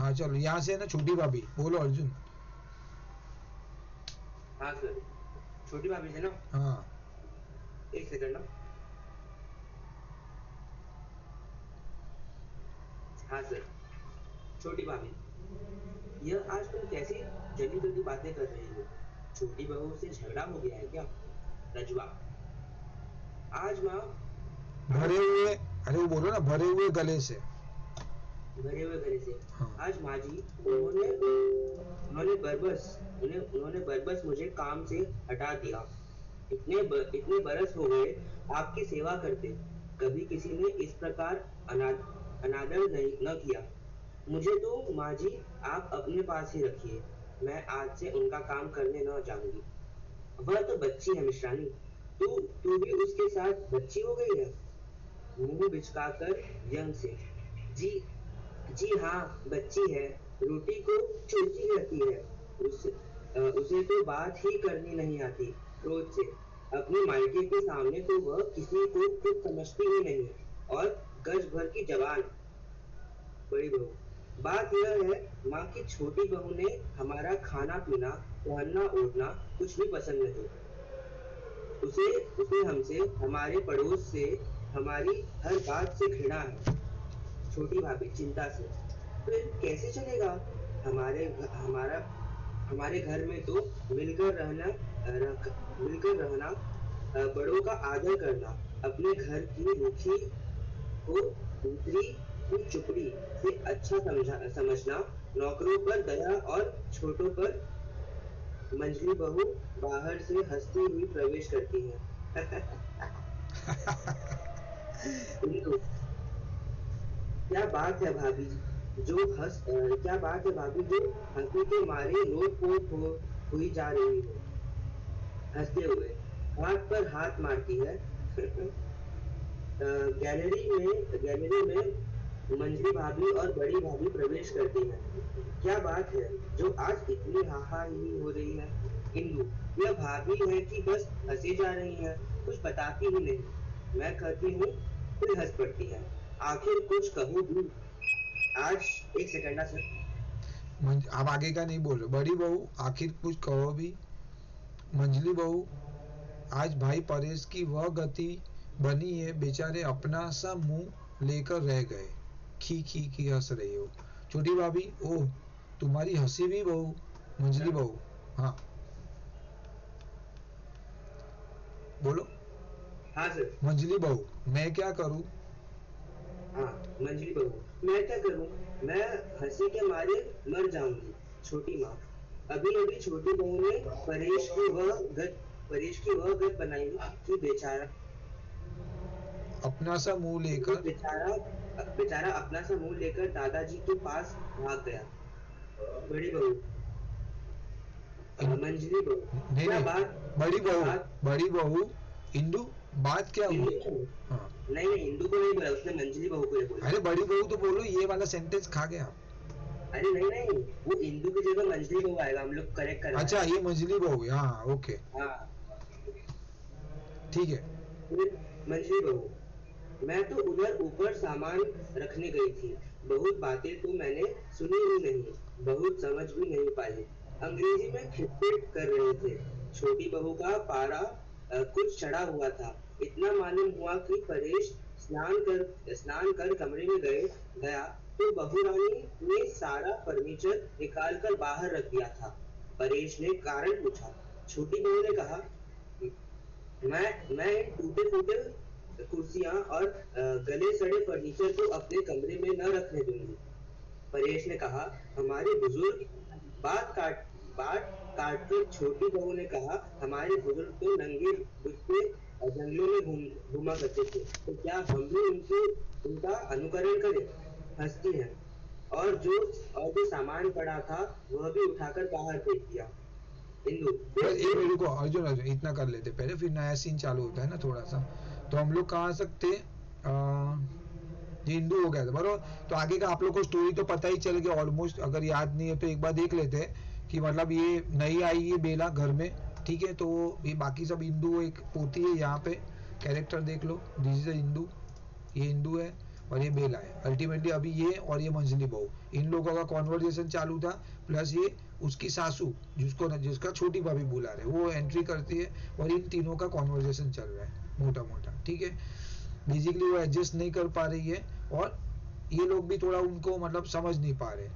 हाँ चलो यहाँ से ना छोटी भाभी बोलो अर्जुन। हाँ सर, छोटी भाभी से ना। हाँ एक सेकंड ना। हाँ सर, छोटी भाभी, यह आज तुम कैसी जल्दी जल्दी बातें कर रही हो? छोटी बहू से झगड़ा हो गया है क्या? रजवा, आज माँ भरे आज हुए, अरे वो बोलो ना भरे हुए गले से। भरे हुए गले से। हाँ आज माँ जी, उन्होंने उन्होंने बरबस मुझे काम से हटा दिया। इतने बरस हो गए आपकी सेवा करते, कभी किसी ने इस प्रकार अनादर नहीं न किया। मुझे तो माँ जी आप अपने पास ही रखिए, मैं आज से उनका काम करने न जाऊंगी। वह तो बच्ची है मिश्रानी, तू भी उसके साथ बच्ची हो गई है। मुंह बिचकाकर व्यंग से, जी जी हाँ बच्ची है, रोटी को चूरती रहती है। उसे तो बात ही करनी नहीं आती क्रोध से। अपने मायके के सामने तो वह किसी को कुछ समझती ही नहीं, और गज भर की जवान बड़ी बहू। बात यह है माँ की छोटी बहू ने हमारा खाना पीना पहनना ओढ़ना कुछ भी पसंद नहीं। उसे उसे हमसे, हमारे पड़ोस से, हमारी हर बात से घृणा है। छोटी भाभी चिंता से, फिर कैसे चलेगा? हमारे हमारा हमारे घर में तो मिलकर रहना, बड़ों का आदर करना, अपने घर की रुखी को दूसरी की चुपड़ी से अच्छा समझना, नौकरों पर दया और छोटों पर। मंझली बहू बाहर से हंसती हुई प्रवेश करती है। क्या बात है भाभी क्या बात है भाभी जो हंसी के मारे लोटपोट हुई जा रही हो? हंसते हुए हाथ पर हाथ मारती है। गैलरी में मंझली भाभी और बड़ी भाभी प्रवेश करती है। क्या बात है जो आज इतनी हाहाही हो रही है? इंदु, यह भाभी है कि बस हंसे जा रही है, कुछ बताती ही नहीं। मैं कहती हूँ फिर हंस पड़ती है। आखिर कुछ कहूँ भी आज। एक सेकंड ना सर। आप आगे का नहीं बोल रहे। बड़ी बहू, आखिर कुछ कहो भी। मंझली बहू, आज भाई परेश की वह गति बनी है, बेचारे अपना सा मुंह लेकर रह गए। खी खी खी हंस रही हो। छोटी भाभी, ओह तुम्हारी हंसी भी बहू। मंझली बहू, हाँ बोलो। हाँ सर। मंझली बहू, मैं क्या करूं। हाँ मंझली बहू, मैं क्या करूं? मैं हंसी के मारे मर जाऊंगी। छोटी माँ, अभी अभी छोटी बहू ने परेश की वह गत बनाई कि बेचारा अपना सा मुंह कि लेकर। बेचारा बेचारा अपना सा मुंह लेकर दादाजी के पास भाग गया। बड़ी बहू, मंझली बहू, नहीं क्या नहीं, बात? बड़ी क्या बहू, बात? बड़ी बहू। इंदु, बात क्या हिंदू हुई। को? हाँ, नहीं नहीं, हिंदू को नहीं बोला उसने, मंझली बहू को ही बोला। अरे बड़ी बहू तो बोलो, ये वाला सेंटेंस खा गया। अरे नहीं नहीं, वो हिंदू की जगह मंझली बहू आएगा, हम लोग करेक्ट करवाए अच्छा हैं। ये मंझली बहू, हाँ ओके हाँ, ठीक है। फिर मंझली बहू, मैं तो उधर ऊपर सामान रखने गई थी। बहुत बातें तो मैंने सुनी ही नहीं, बहुत समझ भी नहीं पाई। अंग्रेजी में खिटपिट कर रहे थे। छोटी बहू का पारा कुछ चढ़ा हुआ था। इतना मालूम हुआ कि परेश स्नान कर कमरे में गया तो बहू रानी ने सारा फर्नीचर निकाल कर बाहर रख दिया था। परेश ने कारण पूछा। छोटी बहू ने कहा, मैं इन टूटे फूटे कुर्सियां और गले सड़े फर्नीचर को अपने कमरे में न रखने दूंगी। परेश ने कहा, हमारे बुजुर्ग। बात काट कर छोटी बहू ने कहा, हमारे बुजुर्ग तो नंगे बुझते जंगलों में घूमा करते थे, तो क्या हम भी उनका अनुकरण करें? हंसती है। और जो सामान पड़ा था वह भी उठाकर बाहर फेंक दिया। इंदु, बस एक फिर मिनट रुको अर्जुन, अर्जुन इतना कर लेते पहले, फिर नया सीन चालू होता है ना थोड़ा सा। तो हम लोग कहाँ आ सकते हैं। ये हिंदू हो गया था बरोबर। तो आगे का आप लोग को स्टोरी तो पता ही चल गया ऑलमोस्ट। अगर याद नहीं है तो एक बार देख लेते हैं कि मतलब ये नई आई है बेला घर में। ठीक है, तो ये बाकी सब हिंदू, एक पोती है यहाँ पे। कैरेक्टर देख लो, दिस इज हिंदू, ये हिंदू है। और ये बेला है। अल्टीमेटली अभी ये और ये मंजली बहू, इन लोगों का कॉन्वर्जेशन चालू था, प्लस ये उसकी सासू जिसका छोटी भाभी बुला रहे वो एंट्री करती है और इन तीनों का कॉन्वर्जेशन चल रहा है मोटा मोटा, ठीक है। बेसिकली वो एडजस्ट नहीं कर पा रही है और ये लोग भी थोड़ा उनको मतलब समझ नहीं पा रहे,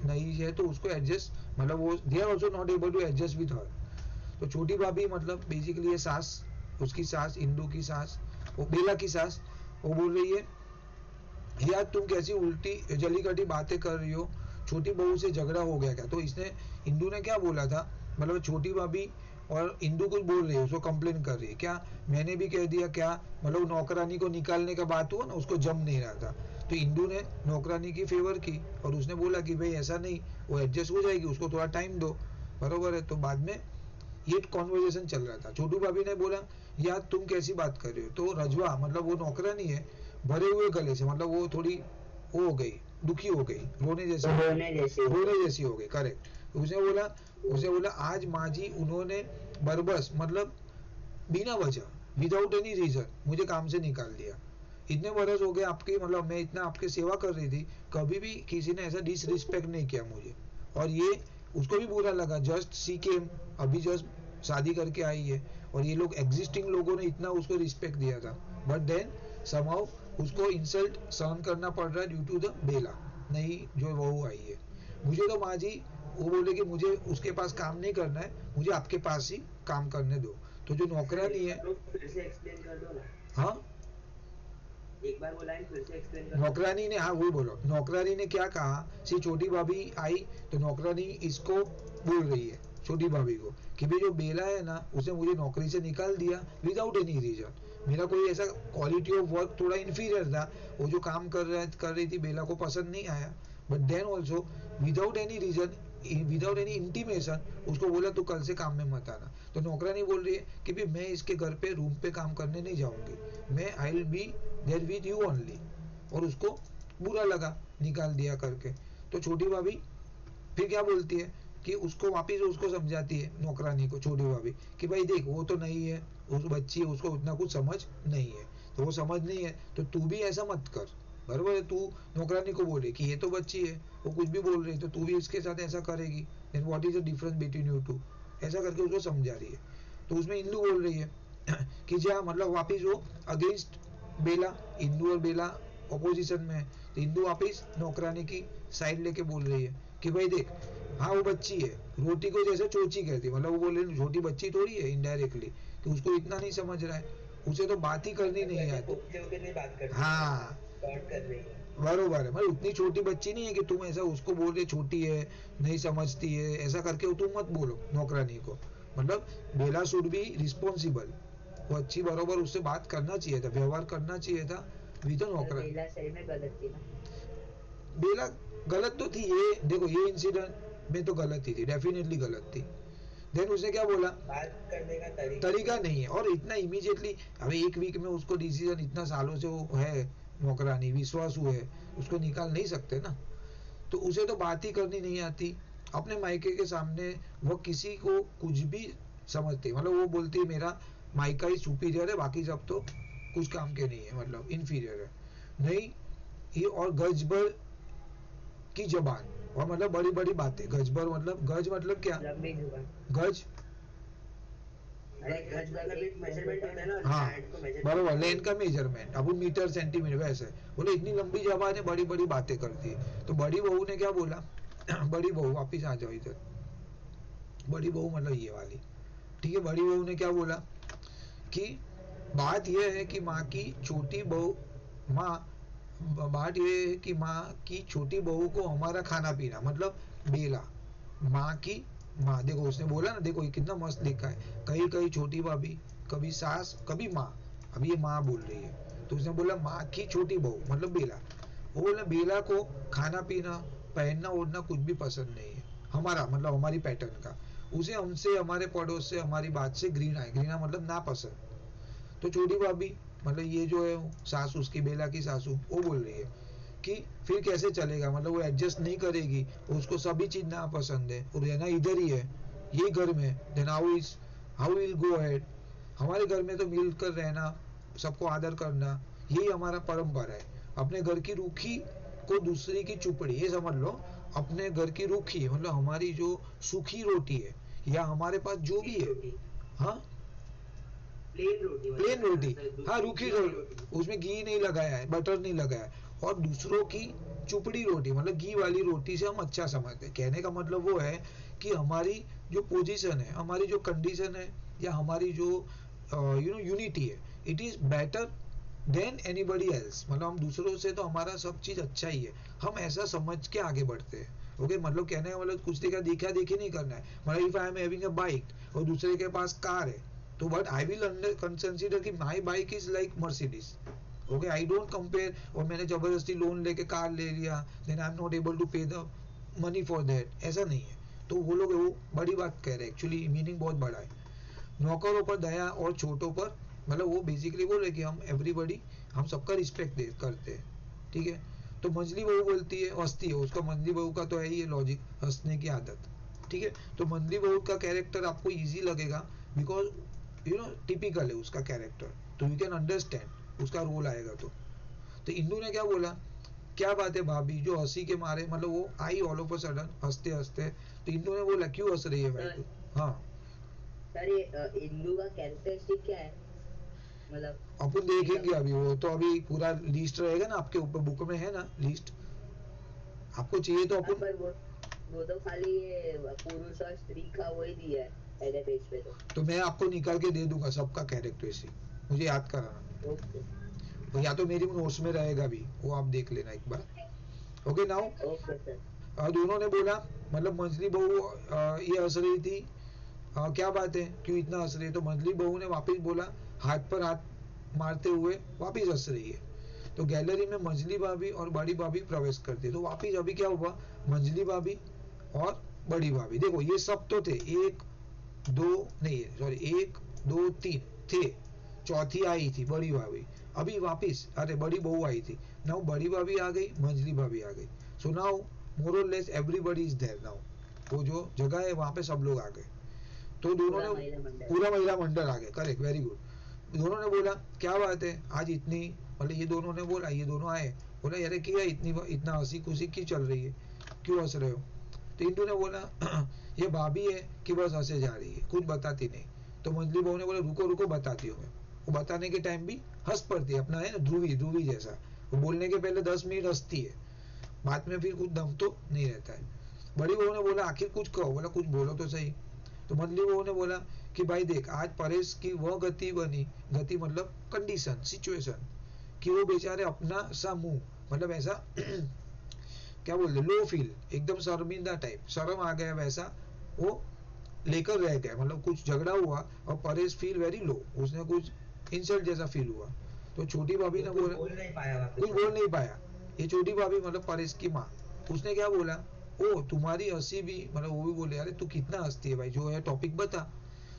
नई है तो उसको एडजस्ट मतलब वो they are also not able to adjust with her. तो छोटी भाभी मतलब बेसिकली ये सास, उसकी सास, इंदू की सास, वो बेला की सास, वो बोल रही है यार तुम कैसी उल्टी जली कटी बातें कर रही हो, छोटी बहू से झगड़ा हो गया क्या? तो इसने इंदू ने क्या बोला था, मतलब छोटी भाभी और इंदू कुछ बोल रही है, उसको कंप्लेन कर रही है क्या मैंने भी कह दिया क्या, मतलब नौकरानी को निकालने का बात हुआ ना, उसको जम नहीं रहा था, तो इंदू ने नौकरानी की फेवर की और उसने बोला कि भाई ऐसा नहीं, वो एडजस्ट हो जाएगी, उसको थोड़ा टाइम दो, बरोबर है। तो बाद में ये कॉन्वर्जेशन चल रहा था, छोटू भाभी ने बोला यार तुम कैसी बात कर रहे हो, तो रजवा मतलब वो नौकरानी है, भरे हुए गले से, मतलब वो थोड़ी वो हो गई, दुखी हो गई, रोने जैसी हो गई, करेक्ट। उसने बोला आज माँ जी उन्होंने बरबस मतलब बिना वजह विदाउट एनी रीजन मुझे काम से निकाल दिया, इतने बरस हो गए आपकी, मतलब मैं इतना आपकी सेवा कर रही थी, कभी भी किसी ने ऐसा डिसरिस्पेक्ट नहीं किया मुझे, और ये उसको भी बुरा लगा, जस्ट सी केम, अभी जस्ट शादी करके आई है और ये लोग एग्जिस्टिंग लोगों ने इतना उसको रिस्पेक्ट दिया था, बट देन समहाउ उसको इंसल्ट सहन करना पड़ रहा है ड्यू टू द बेला, नई जो बहू आई है। मुझे तो माँ जी वो बोले कि मुझे उसके पास काम नहीं करना है, मुझे आपके पास ही काम करने दो। तो जो नौकरानी है, फिर से एक्सप्लेन कर दो ना। हाँ एक बार वो लाइन फिर से एक्सप्लेन कर दो। नौकरानी ने, हाँ वही बोलो, नौकरानी ने क्या कहा, सी छोटी भाभी आई तो नौकरानी इसको बोल रही है छोटी भाभी को कि भाई जो बेला है ना उसे मुझे नौकरी से निकाल दिया विदाउट एनी रीजन, मेरा कोई ऐसा क्वालिटी ऑफ वर्क थोड़ा इन्फीरियर था, वो जो काम कर रही थी बेला को पसंद नहीं आया, but then also without any reason, without any intimation उसको बोला तो कल से काम में मत आना। तो नौकरानी बोल रही है कि भाई मैं इसके घर पे रूम पे काम करने नहीं जाऊंगी, मैं I will be there with you only, और उसको बुरा लगा निकाल दिया करके। तो छोटी भाभी फिर क्या बोलती है कि उसको वापिस उसको समझाती है नौकरानी को, छोटी भाभी, कि भाई देख वो तो नहीं है, उस बच्ची है, उसको उतना कुछ समझ नहीं है, तो वो समझ नहीं है तो तू भी ऐसा मत कर, बराबर है। तू नौकरानी को बोले कि ये तो बच्ची है, वो कुछ भी बोल रही है, तो तू भी इसके साथ ऐसा करेगी, then what is the difference between you two, ऐसा करके उसको समझा रही है। तो उसमें इंदू बोल रही है कि जा मतलब वापिस वो अगेंस्ट बेला, इंदू और बेला ऑपोजिशन में है, तो इंदू वापिस नौकरानी की साइड लेके बोल रही है कि भाई देख हाँ वो बच्ची है, रोटी को जैसे चोची कहती है, मतलब वो बोल रही छोटी बच्ची थोड़ी है इनडायरेक्टली, कि उसको इतना नहीं समझ रहा है, उसे तो बात ही करनी नहीं आती। हाँ बरोबर है, मतलब उतनी छोटी बच्ची नहीं है कि तुम ऐसा उसको बोल रहे छोटी है नहीं समझती है, ऐसा करके तुम मत बोलो नौकरानी को, मतलब बेला शुड बी रिस्पॉन्सिबल, वो अच्छी बरोबर उससे बात करना चाहिए था, व्यवहार करना चाहिए था विद नौकरानी। बेला गलत तो थी, ये देखो ये इंसिडेंट में तो गलत ही थी, डेफिनेटली गलत थी। देन उसने क्या बोला, बात करने का तरीका नहीं है, और इतना इमीडिएटली अभी एक वीक में उसको डिसीजन, इतना सालों से वो है नौकरानी, विश्वास हुए उसको निकाल नहीं सकते ना, तो उसे तो बात ही करनी नहीं आती, अपने मायके के सामने वो किसी को कुछ भी समझती, मतलब वो बोलती है मेरा मायका ही सुपीरियर है, बाकी सब तो कुछ काम के नहीं है, मतलब इन्फीरियर है नहीं ये, और गज भर की जबान, और मतलब बड़ी बड़ी बातें, गज भर मतलब गज मतलब क्या, गज हाँ बरोबर, लेन का मेजरमेंट, अब मीटर सेंटीमीटर वैसे बोले, इतनी लंबी जबान है, बड़ी बड़ी बातें करती है। तो बड़ी बहू ने क्या बोला बड़ी बहू वापिस आ जाओ इधर, बड़ी बहू मतलब ये वाली, ठीक है, बड़ी बहू ने क्या बोला कि बात यह है कि माँ की छोटी बहू, बात यह है कि माँ की छोटी बहू को हमारा खाना पीना, मतलब बेला माँ की माँ, देखो उसने बोला ना, देखो ये कितना मस्त लिखा है, कहीं कहीं छोटी भाभी, कभी सास, कभी माँ, अभी ये माँ बोल रही है, तो उसने बोला माँ की छोटी बहू मतलब बेला, वो बोला बेला को खाना पीना पहनना ओढ़ना कुछ भी पसंद नहीं है, हमारा मतलब हमारी पैटर्न का, उसे हमसे, हमारे पड़ोस से, हमारी बात से घृणा है, घृणा मतलब ना पसंद। तो छोटी भाभी मतलब ये जो है सासू, उसकी बेला की सासू, वो बोल रही है कि फिर कैसे चलेगा, मतलब वो एडजस्ट नहीं करेगी, उसको सभी चीज ना पसंद है, और रहना इधर ही है ये घर में, then how will go ahead, हमारे घर में तो मिलकर रहना, सबको आदर करना, यही हमारा परंपरा है, अपने घर की रूखी को दूसरी की चुपड़ी, ये समझ लो अपने घर की रूखी मतलब हमारी जो सूखी रोटी है या हमारे पास जो भी है, रोटी, हाँ प्लेन रोटी प्लेन मतलब है ना रोटी, सर, हाँ रूखी घी वाली रोटी, रोटी। उसमें घी नहीं लगाया है, बटर नहीं लगाया है, और दूसरों की चुपड़ी रोटी मतलब घी वाली रोटी से हम अच्छा समझते हैं। कहने का मतलब वो है कि हमारी जो पोजीशन है, हमारी जो कंडीशन है, या हमारी जो यूनिटी है, it is better than anybody else, मतलब हम दूसरों से तो हमारा सब चीज अच्छा ही है, हम ऐसा समझ के आगे बढ़ते हैं। ओके मतलब कहने का मतलब कुछ देखा देखी नहीं करना है, मतलब if I am having a bike और दूसरे के पास कार है, तो बट आई विल कंसिडर कि my bike is like Mercedes. Okay I don't compare, और मैंने जबरदस्ती लोन लेके कार ले लिया, then I am not able to pay the money for that, ऐसा नहीं है। तो वो लोग वो बड़ी बात कह रहे हैं, एक्चुअली मीनिंग बहुत बड़ा है। नौकरों पर दया और छोटों पर, मतलब वो बेसिकली बोल रहे कि हम एवरीबडी, हम सबका रिस्पेक्ट दे करते हैं, ठीक है। तो मंजली बहू बोलती है, हंसती है, उसका मंजली बहू का तो है ही लॉजिक, हंसने की आदत, ठीक है। तो मंजली बहू का कैरेक्टर आपको इजी लगेगा बिकॉज टिपिकल है उसका कैरेक्टर, तो यू कैन अंडरस्टैंड उसका रोल आएगा। तो इंदू ने क्या बोला, क्या बात है भाभी, जो हंसी के मारे मतलब वो आई ऑल ऑफ अ सडन हंसते हंसते, तो इंदू ने बोला क्यों हंस रही है भाई सर तू। हाँ सर ये इंदू का कैरेक्टरिस्टिक क्या है, मतलब अपन ऐसा देखेंगे, कुछ। अभी वो तो अभी पूरा लिस्ट रहेगा ना आपके ऊपर, बुक में है ना लिस्ट, आपको चाहिए तो हाँ अपन, पर वो तो खाली ये पुरुष और स्त्री का वही दिया है पहले पेज पे तो मैं आपको निकाल के दे दूंगा सबका कैरेक्टरिस्टिक, मुझे याद कराना, तो। ओके वो या तो मेरी नोट्स में रहेगा भी, वो आप देख लेना एक बार। Okay now okay sir. दोनों ने बोला, मतलब मंजली बहू ये हंस रही थी, क्या बात है क्यों इतना हंस रही है, तो मंजली बहू ने वापस बोला, हाथ पर हाथ मारते हुए वापस हंस रही है। तो गैलरी में मंजली भाभी और बड़ी भाभी प्रवेश करती है, तो वापस अभी क्या हुआ, मंजली भाभी और बड़ी भाभी, देखो ये सब तो थे, एक दो नहीं सॉरी एक दो तीन थे, चौथी आई थी बड़ी भाभी, अभी वापिस अरे बड़ी बहू आई थी, नाउ बड़ी भाभी आ गई, मंजली भाभी आ गई, सो नाउ मोर और less everybody is there now, वो जो जगह है वहां पे सब लोग आ गए। तो दोनों पूरा ने महिला मंडल। पूरा महिला मंडल आ गए, करेक्ट वेरी गुड। दोनों ने बोला क्या बात है आज इतनी, मतलब ये दोनों ने बोला, ये दोनों आए, बोला यार क्या इतनी इतना हंसी खुशी की चल रही है, क्यों हंस रहे हो। तो इंदू ने बोला ये भाभी है कि बस हंसे जा रही है, कुछ बताती नहीं। तो मंजली बहू ने बोला रुको रुको बताती हूँ मैं, वो बताने के टाइम भी हंस पड़ती है, अपना है ना ध्रुवी ध्रुवी जैसा, वो बोलने के पहले 10 मिनट हंसती है, बाद में फिर कुछ दम तो नहीं रहता है। बड़ी बहू ने बोला आखिर कुछ कहो, बोला कुछ बोलो तो सही। तो मंजली बहू ने बोला कि भाई देख आज परेश की वह गति बनी, गति मतलब कंडीशन सिचुएशन, कि वो बेचारे अपना सा मुंह मतलब ऐसा क्या बोलते लो फील, एकदम शर्मिंदा टाइप, शर्म आ गया वैसा, वो लेकर रह गए, मतलब कुछ झगड़ा हुआ और परेश फील वेरी लो, उसने कुछ इंसल्ट जैसा फील हुआ। तो छोटी भाभी वो ने कुछ बोला, बोल नहीं पाया कुछ वापस बोल से। नहीं पाया, ये छोटी भाभी मतलब परेश की माँ, उसने क्या बोला, ओ तुम्हारी हंसी भी, मतलब वो भी बोले अरे तू कितना हंसती है भाई, जो है टॉपिक बता।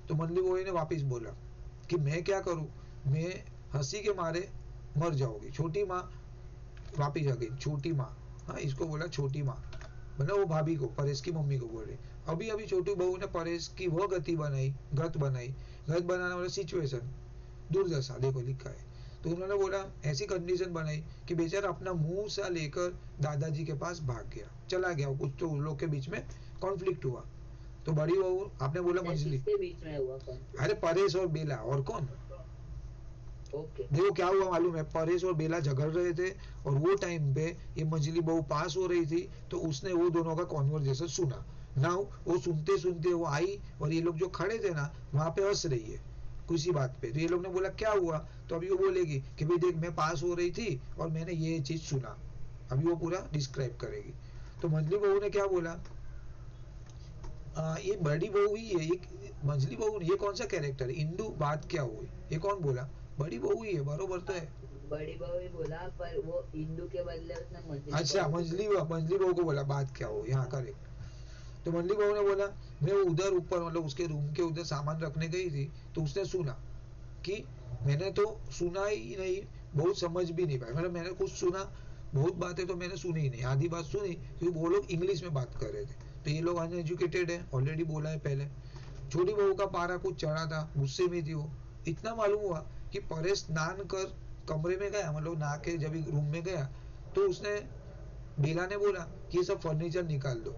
तो मंदली बोई ने वापस बोला कि मैं क्या करूं, मैं हंसी के मारे मर जाऊंगी। छोटी माँ वापिस आ गई, छोटी माँ, हाँ इसको बोला छोटी माँ, मतलब वो भाभी को, परेश की मम्मी को बोल रही। अभी अभी छोटी बहू ने परेश की वह गति बनाई, गत बनाई, गत बनाना मतलब सिचुएशन, दुर्दशा देखो लिखा है। तो उन्होंने बोला ऐसी कंडीशन बनाई कि बेचारा अपना मुंह सा लेकर दादाजी के पास भाग गया, चला गया, कुछ तो उन लोग के बीच में कॉन्फ्लिक्ट हुआ। तो बड़ी बहू, आपने बोला सर मंजली, किसके बीच में हुआ कॉन्फ्लिक्ट। अरे परेश और बेला, और कौन। ओके देखो क्या हुआ मालूम है, परेश और बेला झगड़ रहे थे, और वो टाइम पे ये मंजली बहू पास हो रही थी, तो उसने वो दोनों का कॉन्वर्जेशन सुना। नाउ वो सुनते सुनते वो आई, और ये लोग जो खड़े थे ना वहां पे हंस रही है किसी बात पे, तो ये लोग ने बोला क्या हुआ, तो अभी वो बोलेगी कि भाई देख मैं पास हो रही थी और मैंने ये चीज सुना, अभी वो पूरा डिस्क्राइब करेगी। तो मंजली बहू ने क्या बोला, ये बड़ी बहू ही है, ये मंजली बहू, ये कौन सा कैरेक्टर है, इंदू बात क्या हुई, ये कौन बोला, बड़ी बहू ही है, बरोबर तो है। बड़ी बहू ही बोला पर वो इंदू के बदले उसने मंजली अच्छा बहू को मंजली बोला। मंजली बहू को बोला बात क्या हुई, हाँ करेक्ट। तो मंजली बहू ने बोला मैं उधर ऊपर मतलब उसके रूम के उधर सामान रखने गई थी, तो उसने सुना कि, मैंने तो सुना ही नहीं, बहुत समझ भी नहीं पाया, मतलब मैंने कुछ सुना, बहुत बातें तो मैंने सुनी ही नहीं, आधी बात सुनी क्योंकि वो लोग इंग्लिश में बात कर रहे थे, तो ये लोग अनएजुकेटेड है, ऑलरेडी बोला है पहले। छोटी बहू का पारा कुछ चढ़ा था, गुस्से में थी वो। इतना मालूम हुआ कि परेश स्नान कर कमरे में गया, मतलब नहा के जब रूम में गया तो उसने बेला ने बोला कि ये सब फर्नीचर निकाल दो।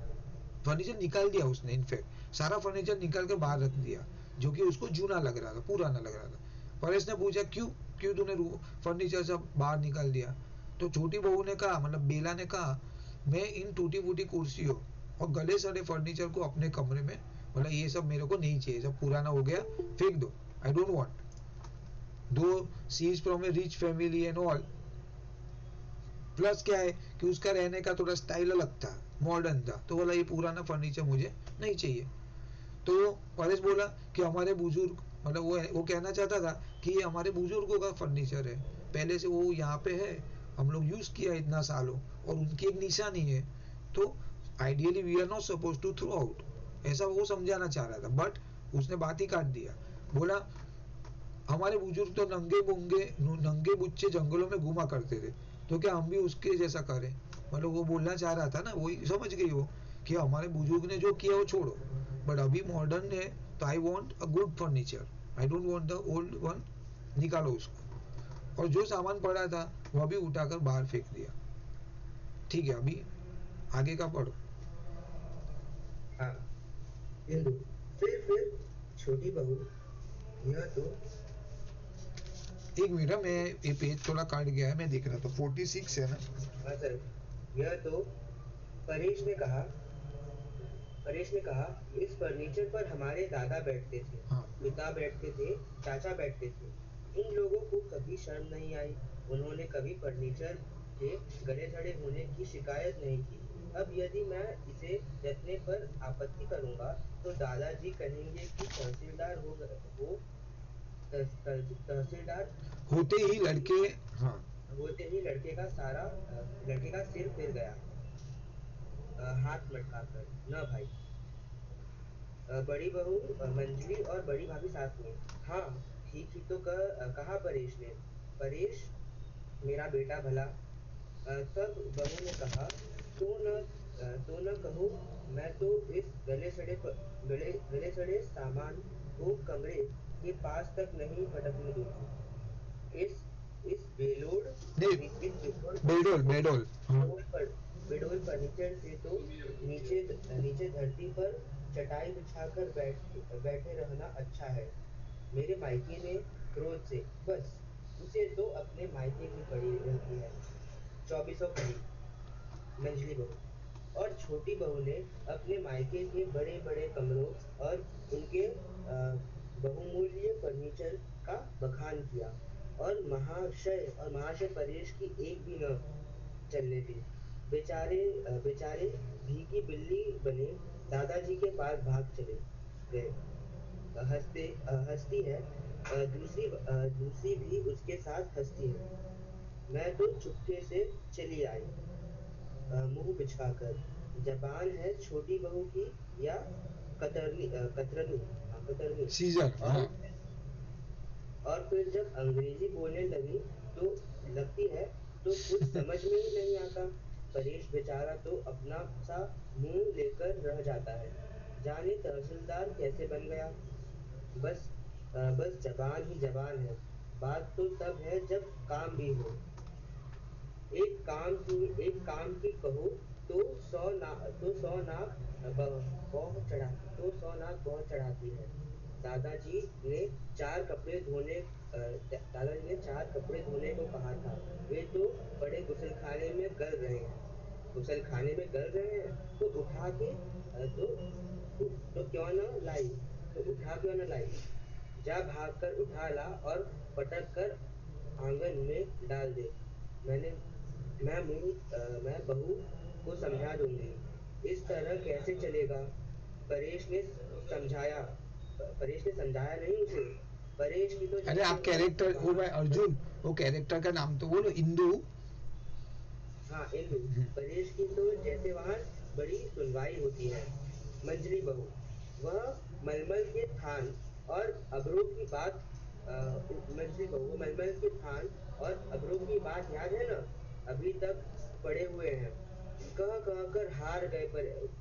फर्नीचर निकाल दिया उसने, इनफैक्ट सारा फर्नीचर निकाल के बाहर रख दिया, जो कि उसको जूना लग रहा था, पुराना लग रहा था। परेश ने पूछा क्यों, क्यों तूने फर्नीचर सब बाहर निकाल दिया? तो छोटी बहू ने कहा, मतलब बेला ने कहा, मैं इन टूटी फूटी कुर्सियों और गले सड़े फर्नीचर को अपने कमरे में, मतलब ये सब मेरे को नहीं चाहिए, सब पुराना हो गया, फेंक दो, आई don't want. Though she is from a rich family and all, plus क्या है कि उसका रहने का थोड़ा स्टाइल अलग था, मॉडर्न था, तो बोला ये पुराना फर्नीचर मुझे नहीं चाहिए। तो परेश बोला कि हमारे बुजुर्ग, मतलब वो कहना चाहता था कि ये हमारे बुजुर्गों का फर्नीचर है, पहले से वो यहाँ पे है, हम लोग यूज किया इतना सालों, और उनकी एक निशानी है, तो ideally we are not suppose to throw out, ऐसा वो समझाना चाह रहा था। बट उसने बात ही काट दिया, बोला हमारे बुजुर्ग तो नंगे बुच्चे जंगलों में घुमा करते थे, तो क्या हम भी उसके जैसा करें? मतलब वो बोलना चाह रहा था ना, वही समझ गई वो कि हमारे बुजुर्ग ने जो किया वो छोड़ो, बट अभी मॉडर्न है, तो I want a good furniture, I don't want the old one, निकालो उसको। और जो सामान पड़ा था वह भी उठाकर बाहर फेंक दिया। ठीक है, अभी आगे का पढ़ो। हाँ इंदु, फिर छोटी बहू, यह तो एक मिनट, मैं ये पेज थोड़ा काट गया है, मैं देख रहा था 46 है ना। हाँ सर, यह तो परेश ने कहा परेश ने कहा, इस फर्नीचर पर हमारे दादा बैठते थे, हाँ, पिता बैठते थे, चाचा बैठते थे। इन लोगों को कभी शर्म नहीं आई, उन्होंने कभी फर्नीचर के गले सड़े होने की शिकायत नहीं की। अब यदि मैं इसे रखने पर आपत्ति करूंगा तो दादाजी कहेंगे कि तहसीलदार होते ही लड़के, हाँ, होते ही लड़के का सिर फिर गया, हाथ मटका कर। न भाई, बड़ी बहू मंजली और बड़ी भाभी साथ में। हाँ, ठीक ही तो कहा परेश ने। परेश मेरा बेटा भला। तब बहू ने कहा, तो न कहो, मैं तो इस गले सड़े सामान को कमरे के पास तक नहीं फटकने दूंगी। इस बेलोड़ नहीं, इस बेडोल बेडोल, हाँ, बेडोल पर बेडोल फर्नीचर से तो नीचे नीचे धरती पर चटाई बिछाकर बैठे रहना अच्छा है। मेरे मायके ने क्रोध से, बस उसे तो अपने मायके की पड़ी रहती है। 2400 कड़ी मंझली बहू। और छोटी बहू ने अपने मायके के बड़े बड़े कमरों और उनके बहुमूल्य फर्नीचर का बखान किया, और महाशय परेश की एक भी न चलने दी। बेचारे भीगी बिल्ली बने दादाजी के पास भाग चले गए। हंसती है, दूसरी भी उसके साथ हंसती है। मैं तो चुपके से चली आई, मुंह बिचकाकर। जबान है छोटी बहू की या कतरनी। सीजर, हाँ। और फिर जब अंग्रेजी बोलने लगी तो लगती है तो कुछ समझ में ही नहीं आता। परेश बेचारा तो अपना सा मुंह लेकर रह जाता है, जाने तहसीलदार कैसे बन गया। बस जबान ही जबान है, बात तो तब है जब काम भी हो। एक काम की कहो तो सौ नाक सौ नाक बहुत चढ़ाती है। दादाजी ने दादाजी ने 4 कपड़े धोने को कहा था, वे तो बड़े गुसलखाने में गल रहे हैं। तो उठा के तो क्यों न लाई जा भाग कर उठा ला और पटक कर आंगन में डाल दे। मैंने मैं बहू को समझा दूंगी। इस तरह कैसे चलेगा? परेश ने समझाया परेश ने समझाया नहीं उसे। परेश की तो अरे जैसे आप वहां कैरेक्टर, वो भाई अर्जुन, वो कैरेक्टर का नाम तो बोलो, इंदु। हाँ इंदु, परेश की तो जैसे वहां बड़ी सुनवाई होती है। मंजली बहू, वह मलमल के थान और अबरों की बात मंजली बहू, वो मलमल के थान और अबरों की बात याद है ना? अभी तक पड़े हुए हैं। कह कर हार गए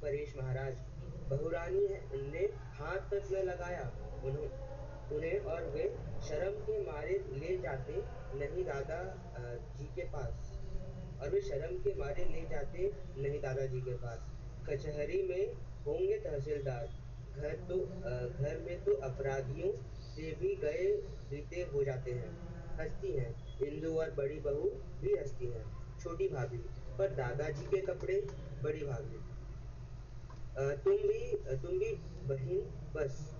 परेश महाराज। बहुरानी ने हाथ तक न लगाया। उन्हें, और वे शर्म के मारे ले जाते नहीं जी के पास और वे शर्म के मारे ले जाते नहीं दादाजी के पास। कचहरी में होंगे तहसीलदार, घर में तो अपराधियों से भी गए बीते हो जाते हैं। हंसती हैं इंदु, और बड़ी बहू भी हंसती हैं। छोटी भाभी, पर दादाजी के कपड़े। बड़ी भाभी, तुम भी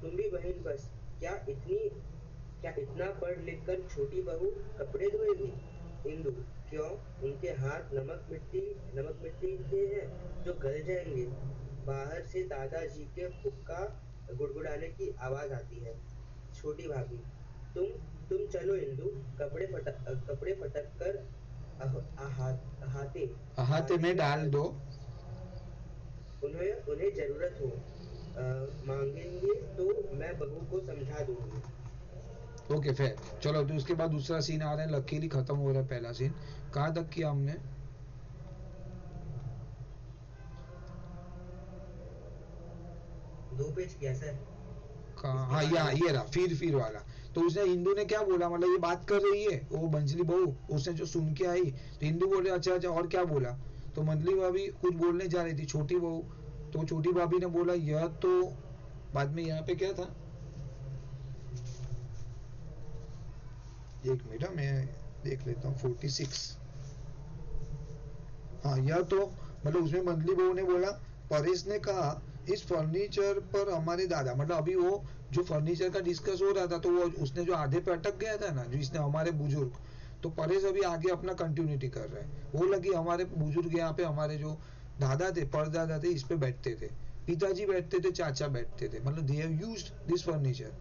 तुम भी बहन बस। क्या इतनी क्या इतना पढ़ लिख कर छोटी बहू कपड़े धोएगी? इंदु, क्यों? उनके हाथ नमक मिट्टी के हैं जो गल जाएंगे। बाहर से दादाजी के हुक्का गुड़गुड़ाने की आवाज आती है। छोटी भाभी, तुम चलो इंदु, कपड़े फटक कर अहाते अहाते में डाल दो। उन्हें जरूरत हो मांगेंगे तो मैं बहू को समझा दूंगी। ओके फिर चलो, तो उसके बाद दूसरा सीन आ रहा है, लकीली खत्म हो रहा है पहला सीन। कहाँ तक किया हमने? 2 पेज किया सर। कहाँ? हाँ, ये रहा फिर वाला। तो उसने, इंदु ने क्या बोला, मतलब ये बात कर रही है वो मंजली बहू, उसने जो सुन के आई, तो इंदु बोले अच्छा अच्छा और क्या बोला। तो मंजली भाभी कुछ बोलने जा रही थी, छोटी बहू, तो छोटी भाभी ने बोला यह तो, बाद में यहाँ पे क्या था, एक मिनट मैं देख लेता हूँ, 46। हाँ, यह तो मतलब उसमें मंजली बहू ने बोला, परेश ने कहा इस फर्नीचर पर हमारे दादा, मतलब अभी वो जो फर्नीचर का डिस्कस हो रहा था, तो वो उसने जो आधे पे अटक गया था ना, जो इसने हमारे बुजुर्ग, तो परेश अभी आगे अपना कंटिन्यूटी कर रहे हैं। वो लगी हमारे बुजुर्ग यहाँ पे, हमारे जो दादा थे, परदादा थे, इस पे बैठते थे, पिताजी बैठते थे, चाचा बैठते थे, मतलब they have used this furniture.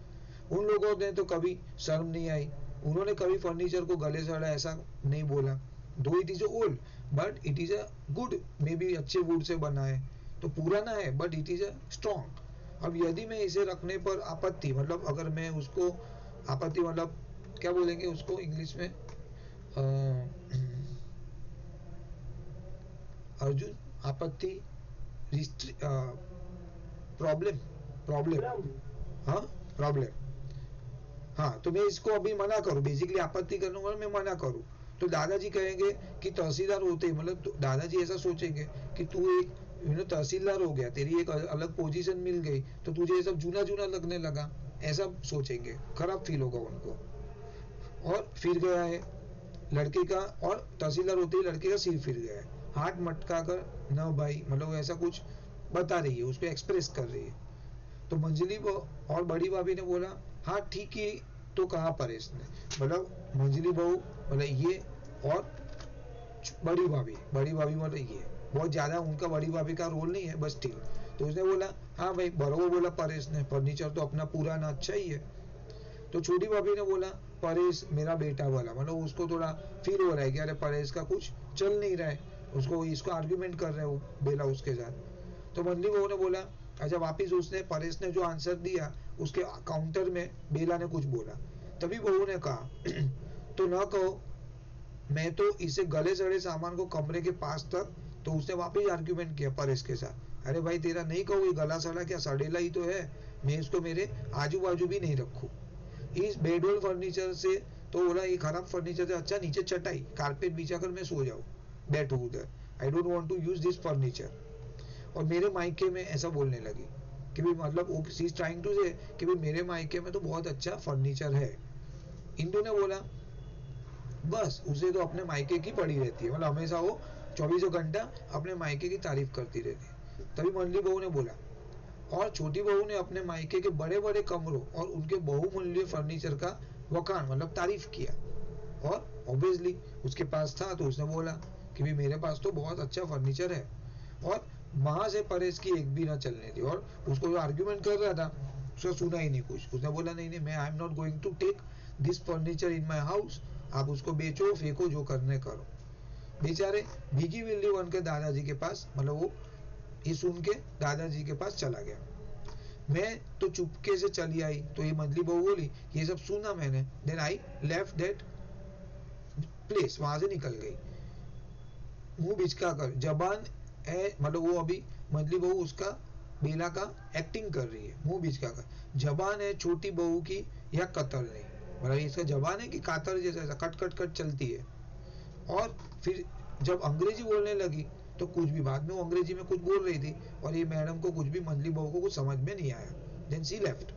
उन लोगों ने तो कभी शर्म नहीं आई, उन्होंने कभी फर्नीचर को गले सड़ा ऐसा नहीं बोला। दो it is old but it is a good, may be अच्छे वुड से बना है, तो पुराना है but it is a strong. अब यदि मैं इसे रखने पर आपत्ति, मतलब अगर मैं उसको आपत्ति, मतलब क्या बोलेंगे उसको इंग्लिश में, अर्जुन, आपत्ति, प्रॉब्लम, प्रॉब्लम, हाँ प्रॉब्लम, हाँ, तो मैं इसको अभी मना करूँ, बेसिकली आपत्ति करने वाला मैं मना करूँ, तो दादाजी कहेंगे कि तहसीलदार होते, मतलब तो दादाजी ऐसा सोचेंगे कि तू एक तहसीलदार हो गया, तेरी एक अलग पोजीशन मिल गई, तो तुझे ये सब जूना जूना लगने लगा, ऐसा सोचेंगे, खराब फील होगा उनको। और फिर गया है लड़के का, और तहसीलदार होते ही लड़के का सिर फिर गया है, हाथ मटका कर न भाई, मतलब ऐसा कुछ बता रही है, उसको एक्सप्रेस कर रही है। तो मंजली और बड़ी भाभी ने बोला हाँ ठीक ही तो कहा परेश ने, मतलब मंजली बहू, मतलब ये, और बड़ी भाभी मतलब ये, बहुत ज्यादा उनका बड़ी भाभी का रोल नहीं है, बस ठीक। तो उसने बोला हाँ भाई, बरोबर बोला परेश ने, फर्नीचर तो अपना पुराना अच्छा ही है। तो छोटी भाभी ने बोला परेश मेरा बेटा वाला, मतलब उसको थोड़ा फील हो रहा है कि अरे परेश का कुछ चल नहीं रहा है, उसको इसको आर्ग्यूमेंट कर रहे हो बेला उसके साथ। तो मंजली बहू ने बोला अच्छा, वापिस उसने, परेश ने जो आंसर दिया उसके काउंटर में बेला ने कुछ बोला। तभी बहू ने कहा तो न कहो, मैं तो इसे गले सड़े सामान को कमरे के पास तक, तो उसने वापिस आर्ग्यूमेंट किया परेश के साथ, अरे भाई तेरा नहीं कहूँ, ये गला सड़ा क्या, सड़ेला ही तो है, मैं इसको मेरे आजू बाजू भी नहीं रखू। इस बेडरोल फर्नीचर से, तो बोला ये खराब फर्नीचर से अच्छा नीचे चटाई कारपेट बिछा कर मैं सो जाऊँ, बैठू उधर, I don't want to use this furniture. और मेरे मायके में ऐसा बोलने लगी कि भी, मतलब वो शी इज ट्राइंग टू से कि भी मेरे मायके में तो बहुत अच्छा फर्नीचर है। इंदु ने बोला बस उसे तो अपने मायके की पड़ी रहती है, मतलब हमेशा वो 24 घंटा अपने मायके की तारीफ करती रहती है। तभी मंडली बहू ने बोला, और छोटी बहू ने अपने मायके के बड़े बड़े कमरों और उनके बहुमूल्य फर्नीचर का वखान, मतलब तारीफ किया। और ऑब्वियसली उसके पास था, तो उसने बोला कि भी मेरे पास तो बहुत अच्छा फर्नीचर है। और वहां से परेश की एक भी ना चलने दी, और उसको जो आर्ग्यूमेंट कर रहा था उसका सुना ही नहीं कुछ। उसने बोला नहीं नहीं, मैं I am not going to take this furniture in my house, आप उसको बेचो फेंको जो करने करो। बेचारे भीगी बिल्ली बनकर दादाजी के पास, मतलब वो ये सुन के दादाजी के पास चला गया। मैं तो चुपके से चली आई, तो ये मंजली बहू बोली ये सब सुना मैंने, then I left that place, वहां से निकल गई मुंह बिचका कर, जबान है, मतलब वो अभी मंजली बहू उसका बेला का एक्टिंग कर रही है, मुंह बिचका कर। जबान है छोटी बहू की या कतरनी, मतलब इसका जबान है कि कातर जैसा ऐसा कट कट कट चलती है। और फिर जब अंग्रेजी बोलने लगी तो कुछ भी, बाद में वो अंग्रेजी में कुछ बोल रही थी और ये मैडम को कुछ भी, मंजली बहू को कुछ समझ में नहीं आया। देन सी लेफ्ट।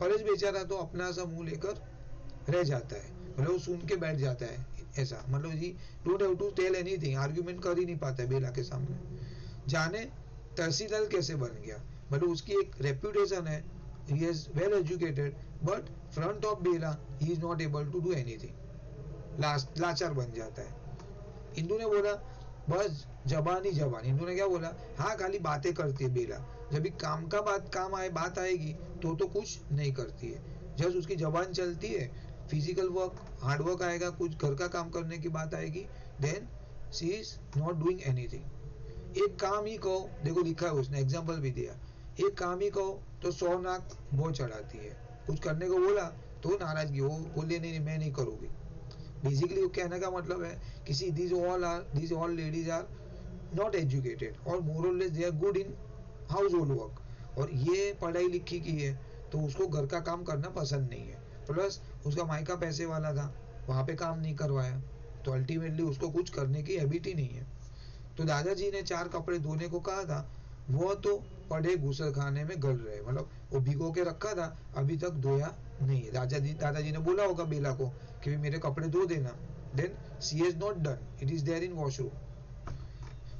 परेश बेचारा तो अपना सा मुंह लेकर रह जाता है, मतलब वो सुन के बैठ जाता है ऐसा, मतलब जी don't have to tell anything, argument कर ही नहीं पाता है बेला के सामने। जाने तहसीलदार कैसे बन गया, मतलब उसकी एक रेप्यूटेशन है, he is well educated, but front of Bela he is not able to do anything, लाचार बन जाता है। इंदू ने बोला बस जबान ही जबान। इंदू ने क्या बोला, हाँ खाली बातें करती है बेला, जब भी काम आए बात आएगी तो कुछ नहीं करती है। जस्ट उसकी जबान चलती है, फिजिकल वर्क हार्ड वर्क आएगा, कुछ घर का काम करने की बात आएगी, then she is not doing anything. एक काम ही कहो, देखो लिखा है उसने, एग्जाम्पल भी दिया, एक काम ही कहो तो 100 नाक बहुत चढ़ाती है, कुछ करने को बोला तो नाराजगी, वो बोलिए नहीं मैं नहीं करूँगी। बेसिकली वो कहने का मतलब है किसी these all ladies are not educated और more or less they are good in household work, और ये पढ़ाई लिखी की है तो उसको घर का काम करना पसंद नहीं है। प्लस उसका मायका पैसे वाला था, वहाँ पे काम नहीं करवाया, तो अल्टीमेटली उसको कुछ करने की हैबिट ही नहीं है। तो दादाजी ने 4 कपड़े धोने को कहा था, वो तो पड़े गुसल खाने में गल रहे, मतलब वो भिगो के रखा था, अभी तक धोया नहीं है। दादाजी ने बोला होगा बेला को कि मेरे कपड़े धो देना, then she has not done, it is there in washroom.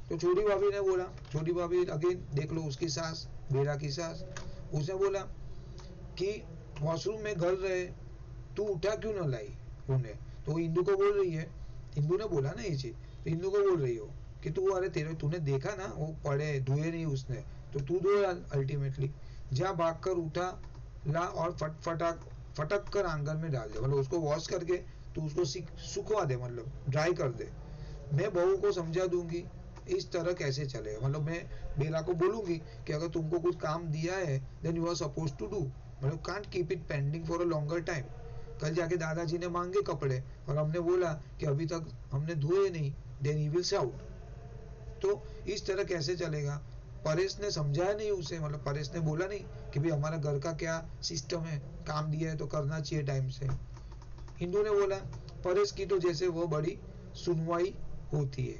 तो छोटी भाभी ने बोला, छोटी भाभी अगेन देख लो उसकी सास, बेला की सास, उसने बोला कि वॉशरूम में गल रहे, तू उठा क्यों न लाई उन्हें। तो इंदू को बोल रही है, इंदू ने बोला ना ये चीज, तो इंदू को बोल रही हो कि तू, अरे तूने देखा ना वो पड़े धुए नहीं उसने, तो तू धो अल्टीमेटली, जा भाग कर उठा ला और फटक कर आंगन में डाल दे, मतलब उसको वॉश करके तू उसको सुखवा दे, मतलब ड्राई कर दे। मैं बहू को समझा दूंगी इस तरह कैसे चलेगा, मतलब मैं बेला को बोलूंगी कि अगर तुमको कुछ काम दिया है then you are suppose to do, मतलब can't keep it pending for a longer time. कल जाके दादाजी ने मांगे कपड़े और हमने बोला कि अभी तक हमने धोए नहीं, देन ही विल शाउट। तो इस तरह कैसे चलेगा। परेश ने समझाया नहीं उसे, मतलब परेश ने बोला नहीं कि भाई हमारा घर का क्या सिस्टम है, काम दिया है तो करना चाहिए टाइम से। हिंदू ने बोला परेश की तो जैसे वो बड़ी सुनवाई होती है,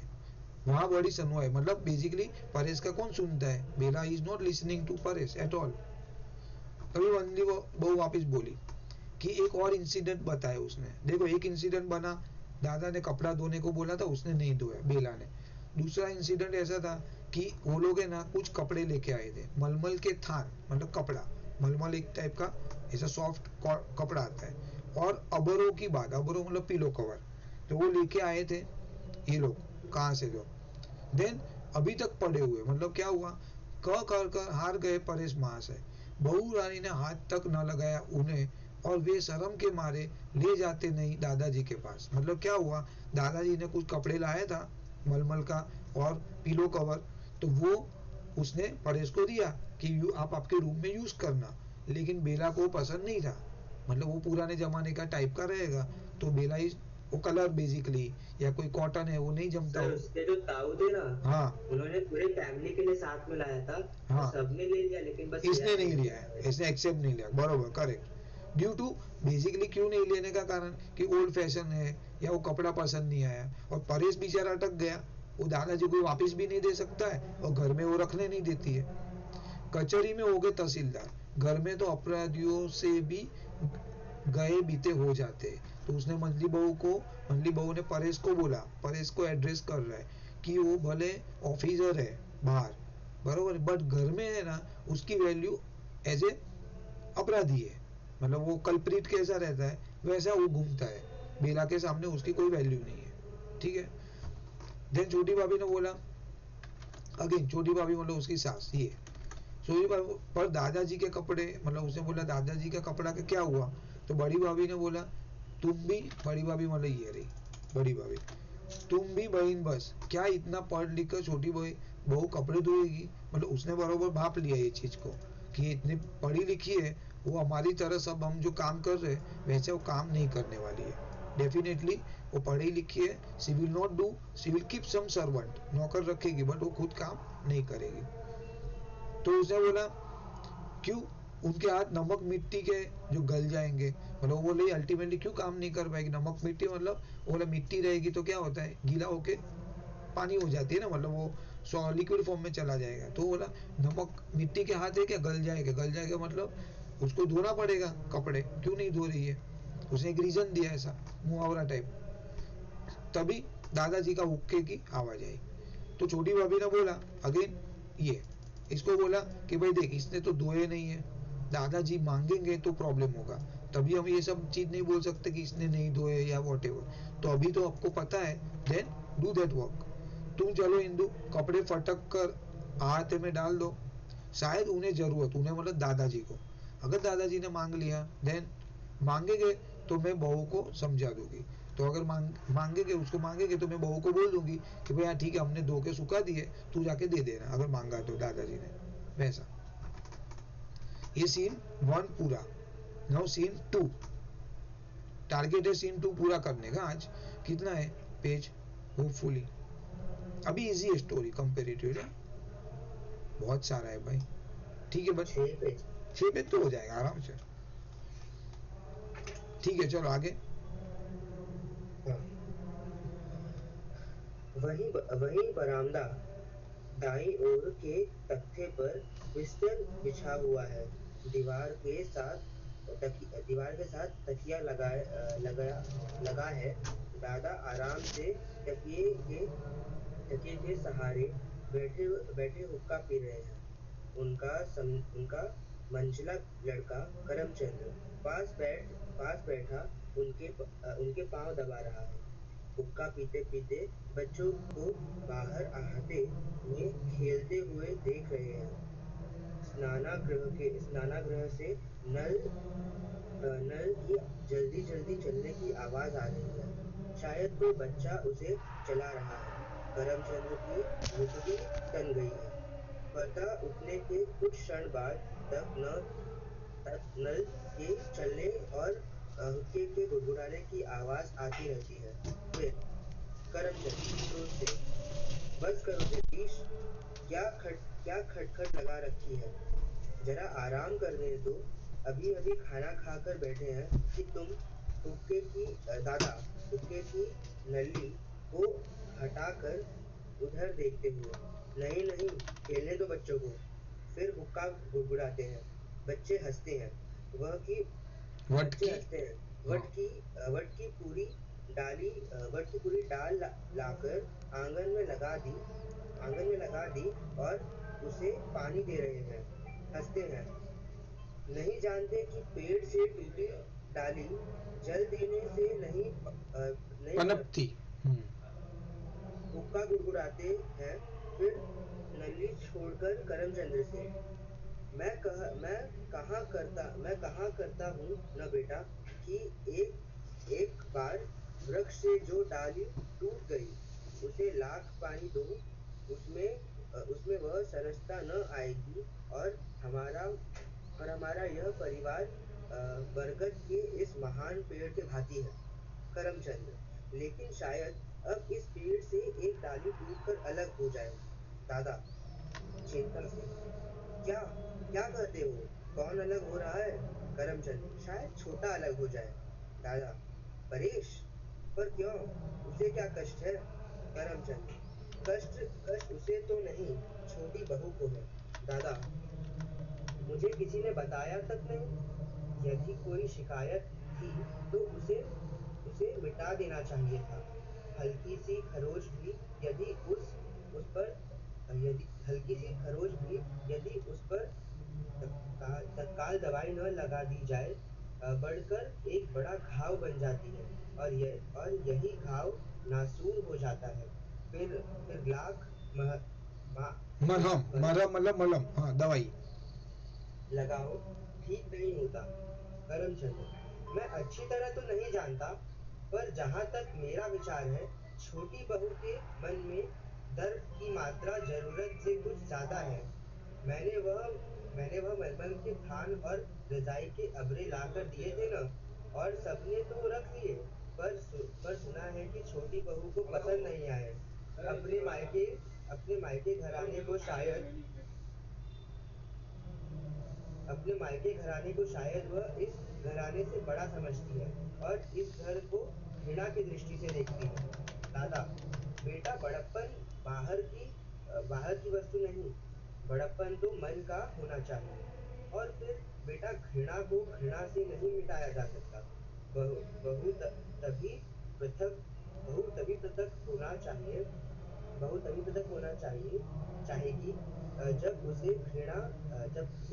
वहां बड़ी सुनवाई, मतलब बेसिकली परेश का कौन सुनता है, Bela is not listening to Paresh at all. तभी वंदी बहू वापिस बोली कि एक और इंसिडेंट बताया उसने। देखो एक इंसिडेंट बना, दादा ने कपड़ा धोने को बोला था, उसने नहीं धोया बेला ने। दूसरा इंसिडेंट ऐसा था कि वो लोग है ना कुछ कपड़े लेके आए थे, मलमल के थान, मतलब कपड़ा, मलमल एक टाइप का ऐसा सॉफ्ट कपड़ा आता है, और अबरों की बात, अबरों मतलब पिलो कवर, तो वो लेके आए थे ये लोग, कहाँ से लोग, देन अभी तक पड़े हुए, मतलब क्या हुआ, क कर हार गए परेश महाशय। बहू रानी ने हाथ तक न लगाया उन्हें, और वे शर्म के मारे ले जाते नहीं दादाजी के पास। मतलब क्या हुआ, दादाजी ने कुछ कपड़े लाया था मलमल का और पिलो कवर, तो वो उसने परेश को दिया कि आप आपके रूम में यूज करना, लेकिन बेला को पसंद नहीं था, मतलब वो पुराने जमाने का टाइप का रहेगा, तो बेला वो कलर बेसिकली या कोई कॉटन है वो नहीं जमता। सर उसके जो ताऊ थे ना, हाँ उन्होंने पूरे फैमिली के लिए साथ में लाया था, हाँ, सबने ले लिया लेकिन बस इसने नहीं लिया है, इसने एक्सेप्ट नहीं लिया, बरोबर करेक्ट। ड्यू टू बेसिकली क्यों नहीं लेने का कारण कि ओल्ड फैशन है या वो कपड़ा पसंद नहीं आया, और परेश बेचारा अटक गया, वो दादाजी को वापस भी नहीं दे सकता है और घर में वो रखने नहीं देती है। कचहरी में हो गए तहसीलदार, घर में तो अपराधियों से भी गए बीते हो जाते। तो उसने मंजली बहू ने परेश को बोला, परेश को एड्रेस कर रहा है कि वो भले ऑफिसर है बाहर, बरोबर, बट घर में है ना उसकी वैल्यू एज ए अपराधी है, मतलब वो कल्प्रिट कैसा रहता है वैसा वो घूमता है, बेला के सामने उसकी कोई वैल्यू नहीं है, ठीक है। देन छोटी भाभी ने बोला, अगेन छोटी भाभी मतलब उसकी सास, ये छोटी भाभी पर दादाजी के कपड़े, मतलब उसने बोला दादाजी का कपड़ा का क्या हुआ, तो बड़ी भाभी ने बोला तुम भी, बड़ी भाभी मतलब ये रही बड़ी भाभी, तुम भी बहन बस क्या इतना पढ़ लिख कर छोटी बहू कपड़े धोएगी, मतलब उसने बरोबर भाप लिया ये चीज को कि ये इतनी पढ़ी लिखी है, वो हमारी तरह सब हम जो काम कर रहे हैं वैसे वो काम नहीं करने वाली है। डेफिनेटली वो पढ़ी लिखी है, she will not do, she will keep some servant, नौकर रखेगी बट वो खुद काम नहीं करेगी। तो उसने बोला क्यों, उनके हाथ नमक मिट्टी के जो गल जाएंगे, मतलब वो बोले अल्टीमेटली क्यों काम नहीं कर पाएगी, नमक मिट्टी मतलब वो बोला मिट्टी रहेगी तो क्या होता है, गीला होके पानी हो जाती है ना, मतलब वो लिक्विड फॉर्म में चला जाएगा। तो बोला नमक मिट्टी के हाथ है क्या, गल जाएगा, गल जाएगा मतलब उसको धोना पड़ेगा कपड़े, क्यों नहीं धो रही है। उसने एक रीजन दिया ऐसा मुहावरा टाइप। तभी दादाजी का हुक्के की आवाज आई। तो छोटी भाभी ने बोला अगेन ये, इसको बोला कि भाई देख इसने तो धोए नहीं है, दादाजी मांगेंगे तो प्रॉब्लम होगा, तभी हम ये सब चीज नहीं बोल सकते कि इसने नहीं धोए या वॉट एवर। तो अभी तो आपको पता है, देन डू दैट वर्क। तुम चलो इंदु, कपड़े फटक कर हाथ में डाल दो, शायद उन्हें जरूरत, उन्हें मतलब दादाजी को, अगर दादाजी ने मांग लिया देन मांगेंगे तो मैं बहू को समझा दूंगी। तो अगर मांगेंगे उसको मांगेंगे तो मैं बहू को बोल दूंगी कि भैया ठीक है हमने धो के सुखा दिए, तू जाके दे देना अगर मांगा तो दादाजी ने, वैसा। ये सीन 1 पूरा। Now scene 2। टारगेट है सीन 2 पूरा करने का आज। कितना है पेज, होपफुली अभी इजी है स्टोरी कंपेरेटिवली, बहुत सारा है भाई। ठीक है बस 6 पेज तो हो जाएगा आराम से। ठीक है चलो आगे। वही बरामदा, दाईं ओर के तख्ते पर बिस्तर बिछा हुआ है, दीवार के साथ तकिया लगा है। दादा आराम से तकिए के सहारे बैठे बैठे हुक्का पी रहे हैं। उनका मंझला लड़का करमचंद पास बैठा उनके पांव दबा रहा है। हुक्का पीते पीते बच्चों को बाहर अहाते में खेलते हुए देख रहे हैं। स्नानागृह से नल की जल्दी जल्दी चलने की आवाज आ रही है। शायद कोई बच्चा उसे चला रहा है। करमचंद की मुट्ठी तन गई है। फरता उठने के कुछ क्षण बाद तक नल के चलने और हुक्के के गुड़गुड़ाने की आवाज आती रहती है। फिर करमचंद क्रोध से, बस करो जगदीश, क्या खटखट लगा रखी है, जरा आराम करने दो। अभी अभी खाना खाकर बैठे हैं कि तुम दादा हुक्के की नली को हटाकर उधर देखते हुए। नहीं नहीं, खेलने दो बच्चों को। फिर हुक्का गुड़गुड़ाते हैं। बच्चे हंसते हैं। वह की बच्चे हंसते हैं। वट की पूरी डाल लाकर आंगन में लगा दी और उसे पानी दे रहे हैं। हंसते हैं। नहीं जानते कि पेड़ से टूटी डाली जल देने से नहीं पनपती। हुक्का गुड़गुड़ाते हैं। फिर नली छोड़कर करमचंद्र से, मैं कहा करता हूँ न बेटा कि एक बार वृक्ष से जो डाली टूट गई उसे लाख पानी दो, उसमें वह सरसता न आएगी। और हमारा यह परिवार बरगद के इस महान पेड़ के भांति है। करमचंद, लेकिन शायद अब इस पेड़ से एक डाली टूटकर अलग हो जाए। दादा चिंता से, क्या क्या कहते हो, कौन अलग हो रहा है। करमचंद, शायद छोटा अलग हो जाए। दादा, परेश, पर क्यों, उसे क्या कष्ट है। करमचंद, कष्ट उसे तो नहीं, छोटी बहू को है। दादा, मुझे किसी ने बताया तक नहीं। यदि कोई शिकायत थी तो उसे मिटा देना चाहिए था। हल्की सी खरोच भी यदि उस पर तत्काल दवाई न लगा दी जाए, बढ़कर एक बड़ा घाव बन जाती है। और यही घाव नासूर हो जाता है। फिर लाख मरहम मतलब मलम, हाँ दवाई लगाओ, ठीक नहीं होता। करमचंद, मैं अच्छी तरह तो नहीं जानता, पर जहां तक मेरा विचार है, छोटी बहू के मन में दर्द की मात्रा जरूरत से कुछ ज्यादा है। मैंने वह मलमल के थान और रजाई के अबरे लाकर दिए थे न, और सबने तो रख लिए। पर सुना है कि छोटी बहू को पसंद नहीं आए। अपने मायके घराने को शायद अपने मायके घराने को शायद वह इस घराने से बड़ा समझती है और इस घर को घृणा की दृष्टि से देखती है। दादा, बेटा, बड़प्पन बाहर की वस्तु नहीं, बड़प्पन तो मन का होना चाहिए। और फिर बेटा, घृणा को घृणा से नहीं मिटाया जा सकता। बहु बहु त- तभी पृथक बहु तभी पृथक होना चाहिए बहुत तभी पृथक होना चाहिए चाहेगी जब उसे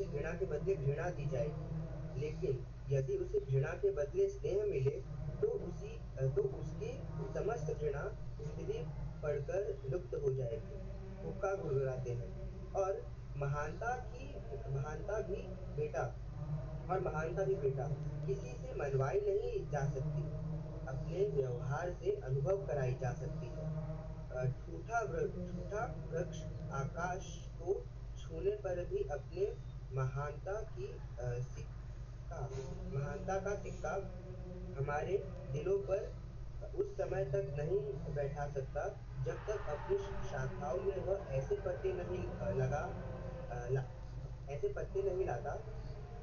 घृणा के बदले घृणा दी जाएगी। लेकिन यदि उसे घृणा के बदले स्नेह मिले तो उसकी समस्त घृणा स्थिति पढ़कर लुप्त हो जाएगी। हुक्का गुड़गुड़ाते हैं। और महानता भी बेटा महानता भी बेटा किसी से मनवाई नहीं जा सकती, अपने व्यवहार से अनुभव कराई जा सकती है। ठूठा वृक्ष आकाश को छूने पर भी अपने महानता की सिक्का महानता का सिक्का हमारे दिलों पर उस समय तक नहीं बैठा सकता जब तक अपनी शाखाओं में वह ऐसे पत्ते नहीं लाता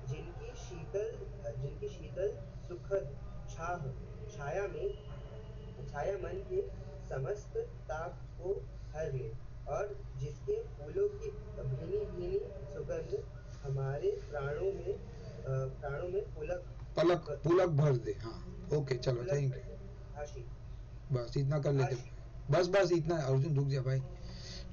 जिनकी शीतल सुखद छाह छाया में छाया मन के समस्त ताप को हर ले और जिसके फूलों की भीनी भीनी सुगंध हमारे प्राणों में पलक पुलक भर दे। हाँ, ओके, चलो, पुलक थैंक भर यू। दे। हाशी बस इतना कर लेते। हाशी बस इतना, अर्जुन रुक जा भाई।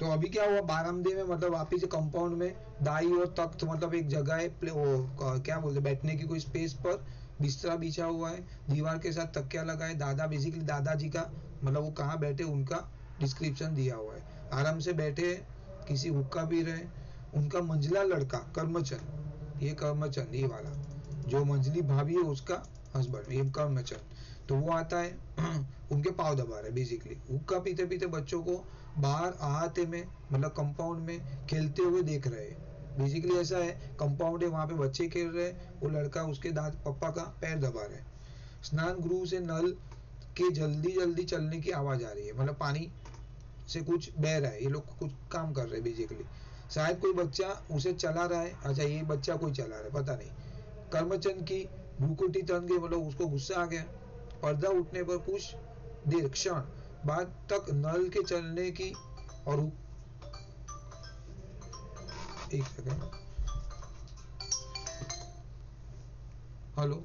तो अभी क्या हुआ, बारामदे में मतलब वापिस से कंपाउंड में दाई और तख्त मतलब एक जगह है, क्या बोलते, बैठने की कोई स्पेस पर बिस्तरा बिछा हुआ है, दीवार के साथ तकिया लगा है। दादा बेसिकली दादाजी का मतलब वो कहाँ बैठे उनका डिस्क्रिप्शन दिया हुआ है। आराम से बैठे, किसी हुक्का पी रहे। उनका मंझला लड़का करमचंद, ये करमचंद, ये वाला जो मंझली भाभी है उसका हस्बैंड, ये करमचंद। तो वो आता है उनके पाँव दबा रहे बेसिकली। हुक्का पीते पीते बच्चों को बाहर अहाते में मतलब कंपाउंड में खेलते हुए देख रहे हैं। बेसिकली ऐसा है, कंपाउंड है, वहां पे बच्चे खेल रहे हैं, वो लड़का उसके दाद पप्पा का पैर दबा रहे हैं। स्नान गृह से नल के जल्दी जल्दी चलने की आवाज आ रही है, मतलब पानी से कुछ बह रहा है, ये लोग कुछ काम कर रहे हैं बेसिकली। शायद कोई बच्चा उसे चला रहा है। अच्छा, ये बच्चा कोई चला रहा है, पता नहीं। कर्मचंद की भूकुटी तन गई, मतलब उसको गुस्सा आ गया। पर्दा उठने पर कुछ देर क्षण बाद तक नल के चलने की और एक सेकंड, हेलो,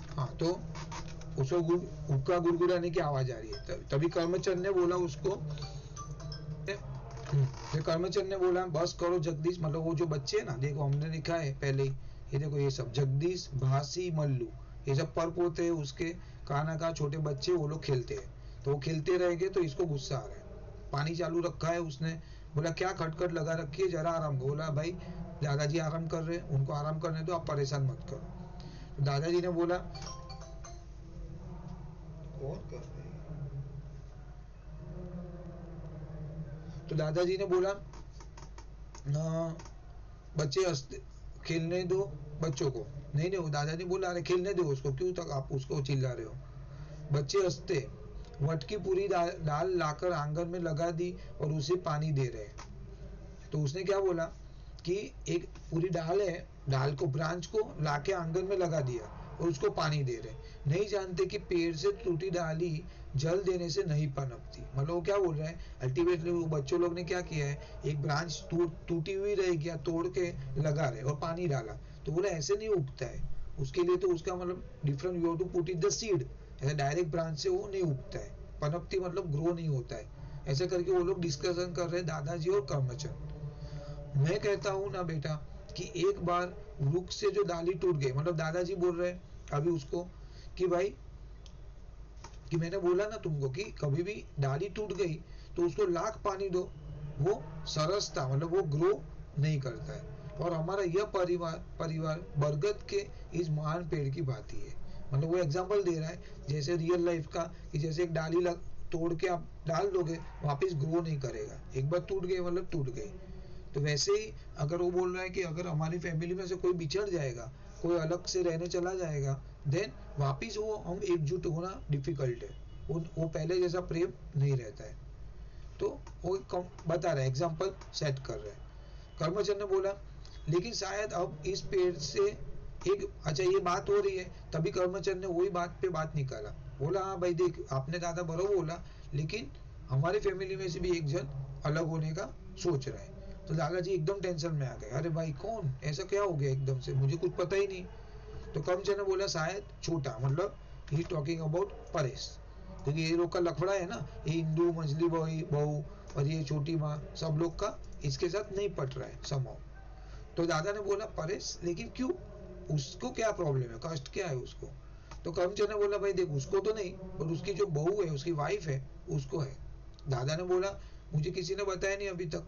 हाँ, तो उसको हुक्का गुड़गुड़ाने की आवाज आ रही है। तभी कर्मचंद ने बोला उसको, कर्मचंद ने बोला, बस करो जगदीश, मतलब वो जो बच्चे है ना, देखो हमने लिखा है पहले ही, ये देखो ये सब जगदीश, भासी, मल्लू, ये सब पर पोते हैं उसके, काना का छोटे बच्चे, वो लोग खेलते हैं। तो वो खेलते रहेंगे तो इसको गुस्सा आ रहा है। पानी चालू रखा है उसने, बोला क्या खटखट लगा रखी है, जरा आराम। बोला भाई दादाजी आराम कर रहे हैं, उनको आराम करने दो, आप परेशान मत करो। तो दादाजी ने बोला, कौन कर रहे हैं? तो दादाजी ने बोला, बच्चे खेलने दो बच्चों को। नहीं नहीं, दादाजी बोला, अरे खेलने दो उसको, क्यों तक आप उसको चिल्ला रहे हो। बच्चे हंसते, वटकी पूरी दाल लाकर आंगन में लगा दी और उसे पानी दे रहे। तो उसने क्या बोला कि एक पूरी डाल है, डाल को ब्रांच को लाके आंगन में लगा दिया और उसको पानी दे रहे। नहीं जानते कि पेड़ से टूटी डाली जल देने से नहीं पनपती। मतलब वो क्या बोल रहे हैं, अल्टीमेटली वो बच्चों लोग ने क्या किया है, एक ब्रांच टूटी हुई रह गया, तोड़ के लगा रहे और पानी डाला, तो बोला ऐसे नहीं उगता है। उसके लिए तो उसका मतलब different, you have to put it the seed. ऐसे डायरेक्ट ब्रांच से वो नहीं उगता है, पनपती मतलब ग्रो नहीं होता है। ऐसे करके वो लोग डिस्कशन कर रहे हैं, दादाजी और कर्मचंद। मैं कहता हूँ ना बेटा कि एक बार वृक्ष से जो डाली टूट गई, मतलब दादाजी बोल रहे हैं अभी उसको कि भाई, कि मैंने बोला ना तुमको कि कभी भी डाली टूट गई तो उसको लाख पानी दो, वो सरसता मतलब वो ग्रो नहीं करता है। और हमारा यह परिवार बरगद के इस महान पेड़ की भांति है। मतलब वो एग्जाम्पल दे रहा है जैसे रियल लाइफ का, कि जैसे एक डाली तोड़ के आप डाल दोगे, वापस ग्रो नहीं करेगा, एक बार टूट गई मतलब टूट गई। तो वैसे ही अगर वो बोल रहा है कि अगर हमारी फैमिली में से कोई बिछड़ जाएगा, कोई अलग से रहने चला जाएगा, देन वापिस वो हम एकजुट होना डिफिकल्ट है। वो पहले जैसा प्रेम नहीं रहता है। तो वो बता रहे, एग्जाम्पल सेट कर रहे हैं। कर्मचंद ने बोला लेकिन शायद अब इस पेड़ से एक, अच्छा ये बात हो रही है, तभी कर्मचंद ने वही बात पे बात निकाला, बोला हाँ भाई देख आपने दादा बरोबर बोला, लेकिन हमारी फैमिली में से भी एक जन अलग होने का सोच रहा है। तो दादाजी एकदम टेंशन में आ गए, अरे भाई कौन, ऐसा क्या हो गया एकदम से, मुझे कुछ पता ही नहीं। तो कर्मचंद ने बोला शायद छोटा, मतलब ही टॉकिंग अबाउट परेश, क्योंकि ये लोग का लफड़ा है ना, ये हिंदू मछली बहू और ये छोटी माँ, सब लोग का इसके साथ नहीं पट रहा है समहाउ। तो दादा ने बोला परेश, लेकिन क्यों, उसको क्या प्रॉब्लम है, कष्ट क्या है उसको। तो कर्मचंद ने बोला भाई देख उसको तो नहीं, पर उसकी जो बहू है, उसकी वाइफ है, उसको है। दादा ने बोला मुझे किसी ने बताया नहीं अभी तक,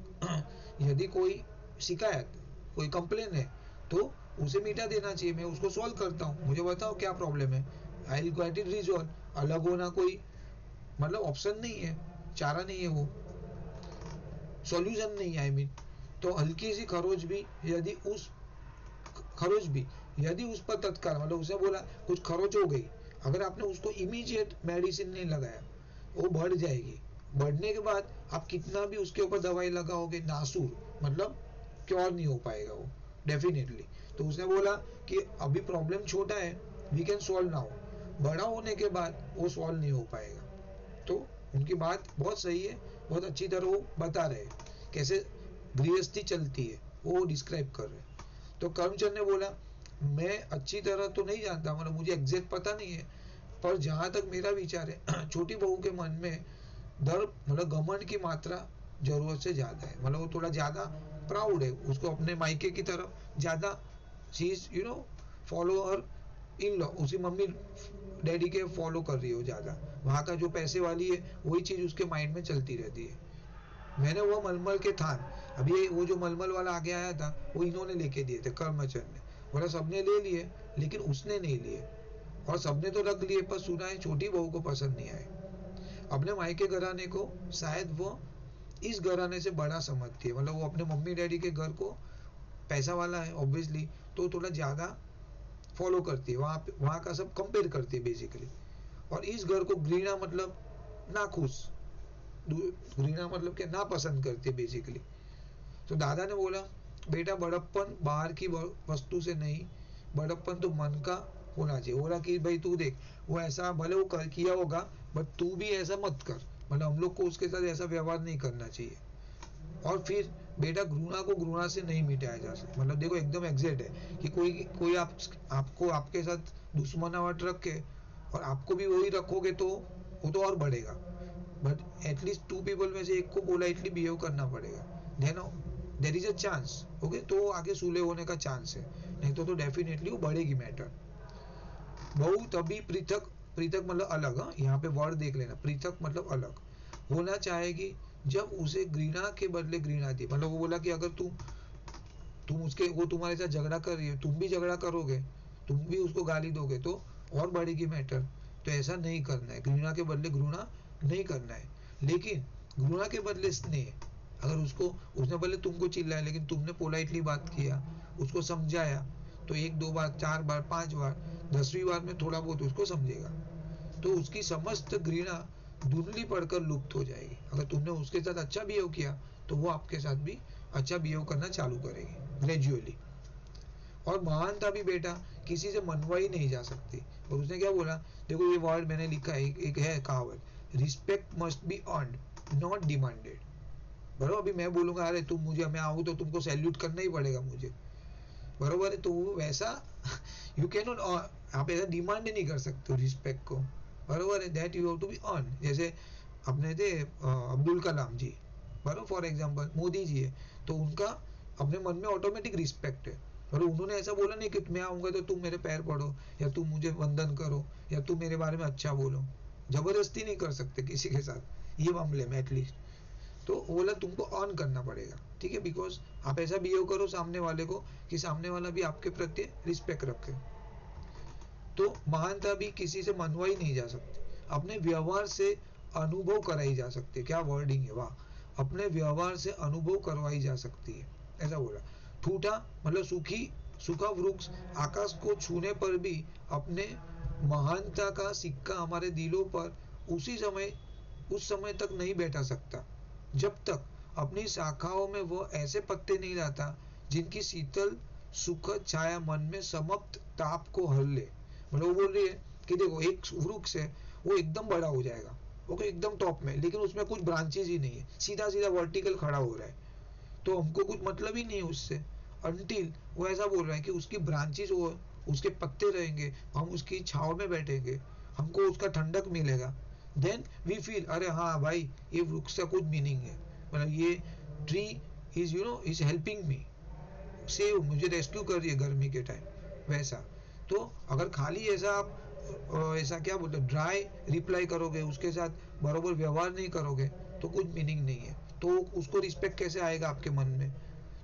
यदि कोई शिकायत, कोई कंप्लेन है तो उसे मिटा देना चाहिए, मैं उसको सॉल्व करता हूँ, मुझे बताओ क्या प्रॉब्लम है, I will get it resolve. अलग होना कोई मतलब ऑप्शन नहीं है, चारा नहीं है, वो सॉल्यूशन नहीं है, आई मीन। तो हल्की सी खरोच भी यदि उस पर तत्काल, मतलब उसे बोला कुछ खरोच हो गई, अगर आपने उसको इमीडिएट मेडिसिन नहीं लगाया, वो बढ़ जाएगी, बढ़ने के बाद आप कितना भी उसके ऊपर दवाई लगाओगे, नासूर मतलब क्योर नहीं हो पाएगा वो डेफिनेटली। तो उसने बोला कि अभी प्रॉब्लम छोटा है, वी कैन सॉल्व नाउ, बड़ा होने के बाद वो सॉल्व नहीं हो पाएगा। तो उनकी बात बहुत सही है, बहुत अच्छी तरह वो बता रहे हैं कैसे गृहस्थी चलती है, वो डिस्क्राइब कर रहे हैं। तो कर्मचंद ने बोला मैं अच्छी तरह तो नहीं जानता, मतलब मुझे एग्जैक्ट पता नहीं है, पर जहां तक मेरा विचार है छोटी बहू के मन में डर, मतलब घमंड की मात्रा जरूरत से ज्यादा है, मतलब वो थोड़ा ज्यादा प्राउड है, उसको अपने मायके की तरफ ज्यादा, she is follow her in law, उसी मम्मी डैडी के फॉलो कर रही हो ज्यादा, वहां का जो पैसे वाली है वही चीज उसके माइंड में चलती रहती है। मैंने वो मलमल के थान, अभी वो जो मलमल वाला आगे आया था वो इन्होंने लेके दिए थे कर्मचंद ने, बोला सबने ले लिए लेकिन उसने नहीं लिए, और सबने तो रख लिए पर सुना है छोटी बहू को पसंद नहीं आए। अपने मायके घराने को शायद वो इस घराने से बड़ा समझती है, मतलब वो अपने मम्मी डैडी के घर को, पैसा वाला है ऑब्वियसली, तो थोड़ा ज्यादा फॉलो करती है, वहाँ का सब कंपेयर करती है बेसिकली। और इस घर को घृणा मतलब नाखुश, घृणा मतलब क्या, ना पसंद करती है बेसिकली। तो दादा ने बोला बेटा बड़प्पन बाहर की वस्तु से नहीं, बड़प्पन तो मन का होना चाहिए। बोला कि भाई तू देख, वो ऐसा भले वो कर किया होगा बट तू भी ऐसा मत कर, मतलब हम लोग को उसके साथ ऐसा व्यवहार नहीं करना चाहिए। और फिर बेटा घृणा को घृणा से नहीं मिटाया जा सकता, मतलब देखो एकदम एग्जैक्ट है कि कोई कोई आपको आपके साथ दुश्मनावट रखे और आपको भी वही रखोगे तो वो तो और बढ़ेगा, बट एटलीस्ट टू पीपल में से एक को पोलाइटली बिहेव करना पड़ेगा, then there is a chance, okay, तो आगे सुलह होने का चांस है, नहीं तो डेफिनेटली वो बढ़ेगी मैटर। बहु तभी पृथक, पृथक मतलब अलग, हाँ यहाँ पे वर्ड देख लेना, पृथक मतलब अलग होना चाहेगी जब उसे घृणा के बदले घृणा दी, मतलब वो बोला कि अगर तुम उसके, वो तुम्हारे साथ झगड़ा कर रही है, तुम भी झगड़ा करोगे, तुम भी उसको गाली दोगे तो और बढ़ेगी मैटर। तो ऐसा नहीं करना है, घृणा के बदले घृणा नहीं करना है, लेकिन घृणा के बदले स्नेह, अगर उसको, उसने भले तुमको चिल्लाया लेकिन तुमने पोलाइटली बात किया, उसको समझाया, तो एक दो बार, चार बार, पांच बार, 10वीं बार में थोड़ा बहुत उसको समझेगा, तो उसकी समस्त घृणा धुंधली पड़कर लुप्त हो जाएगी। अगर तुमने उसके साथ अच्छा बिहेव किया तो वो आपके साथ भी अच्छा बिहेव करना चालू करेगी ग्रेजुअली। और महानता भी बेटा किसी से मनवाई नहीं जा सकती। और उसने क्या बोला, देखो ये वर्ड मैंने लिखा है, एक है कहावत, respect must be earned not demanded. बराबर, अभी मैं बोलूंगा अरे तुम मुझे, मैं आऊँ तो तुमको सैल्यूट करना ही पड़ेगा मुझे, बरोबर है, तो वैसा यू कैन नॉट, आप ऐसा डिमांड नहीं कर सकते रिस्पेक्ट को, बरोबर है, that you have to be earn. जैसे अपने थे अब्दुल कलाम जी, बराबर, फॉर एग्जांपल मोदी जी है, तो उनका अपने मन में ऑटोमेटिक रिस्पेक्ट है, और उन्होंने ऐसा बोला नहीं कि मैं आऊंगा तो तुम मेरे पैर पड़ो या तुम मुझे वंदन करो या तुम मेरे बारे में अच्छा बोलो, जबरदस्ती नहीं कर सकते किसी के साथ ये मामले में एटलीस्ट। तो बोला तुमको ऑन करना पड़ेगा, ठीक है, बिकॉज आप ऐसा बिहेव करो सामने वाले को कि सामने वाला भी आपके प्रति रिस्पेक्ट रखे। तो महानता भी किसी से मनवाई नहीं जा सकती, अपने व्यवहार से अनुभव कराई जा सकती है। क्या वर्डिंग है, वाह, अपने व्यवहार से अनुभव करवाई जा सकती है, ऐसा बोला। ठूठा मतलब सूखा वृक्ष आकाश को छूने पर भी अपने महानता का सिक्का हमारे दिलों पर उस समय तक नहीं बैठा सकता, जब तक अपनी शाखाओं में वह ऐसे पत्ते नहीं लाता जिनकी शीतल सुखद छाया मन में समाप्त ताप को हर ले। मतलब वो बोल रही है कि देखो एक वृक्ष है, वो एकदम बड़ा हो जाएगा, ओके, एकदम टॉप में, लेकिन उसमें कुछ ब्रांचेज ही नहीं है, सीधा सीधा वर्टिकल खड़ा हो रहा है, तो हमको कुछ मतलब ही नहीं है उससे, अनटिल वो ऐसा बोल रहा है कि उसकी ब्रांचेज हो, उसके पत्ते रहेंगे, हम उसकी छाव में बैठेंगे, हमको उसका ठंडक मिलेगा, देन वी फील अरे हाँ भाई ये वृक्ष का कुछ मीनिंग है, मतलब ये tree is is helping me, save मुझे रेस्क्यू कर रही है गर्मी के टाइम, वैसा। तो अगर खाली ऐसा आप ऐसा क्या बोलते ड्राई रिप्लाई करोगे, उसके साथ बरोबर व्यवहार नहीं करोगे, तो कुछ मीनिंग नहीं है, तो उसको रिस्पेक्ट कैसे आएगा आपके मन में?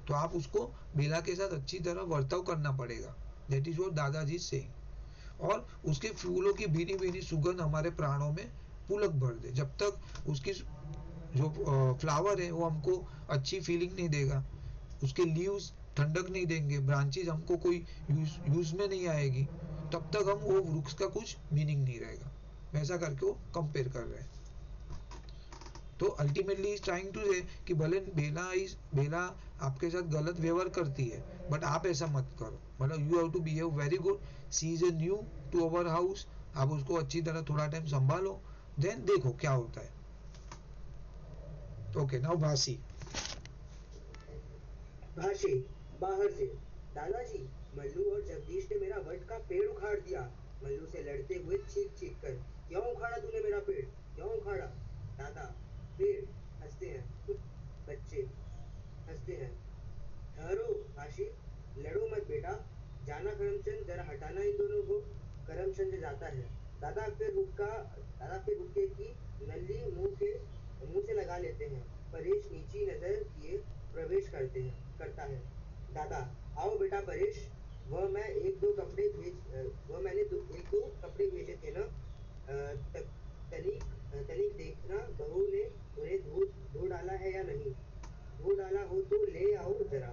तो आप उसको बेला के साथ अच्छी तरह वर्ताव करना पड़ेगा। दैट इज व्हाट दादाजी सेइंग। और उसके फूलों की भीनी भीनी सुगंध हमारे प्राणों में पुलक भर दे। जब तक उसकी जो फ्लावर है वो हमको अच्छी फीलिंग नहीं देगा, उसके लीव्स ठंडक नहीं देंगे, ब्रांचेज हमको कोई यूज में नहीं आएगी, तब तक हम वो वृक्ष का कुछ मीनिंग नहीं रहेगा। वैसा करके वो कंपेयर कर रहे हैं। तो अल्टीमेटली इज ट्राइंग टू से कि भले बेला आपके साथ गलत व्यवहार करती है, बट आप ऐसा मत करो, मतलब you have to behave very good, she is a new to our house, आप उसको अच्छी तरह थोड़ा टाइम संभालो, देन देखो क्या होता है। ओके नाउ भासी। भाषे बाहर से। दादाजी, मल्लू और जगदीश ने मेरा वट का पेड़ उखाड़ दिया। मल्लू से लड़ते हुए चीख चीख कर, क्यों उखाड़ा तूने मेरा पेड़, क्यों उखाड़ा? दादा, पेड़। हंसते हैं कुछ बच्चे, हंसते हैं। ठहरो भाषी, लड़ो मत बेटा, जाना करमचंद, जरा हटाना इन दोनों को। करमचंद जाता है। दादा फिर हुक्के की नली मुंह से लगा लेते हैं। परेश नीची नजर किए प्रवेश करता है। दादा, आओ बेटा परेश, वह मैंने एक दो कपड़े भेजे थे ना, तनिक देखना बहू ने उन्हें धो डाला है या नहीं। धो डाला हो तो ले आओ जरा,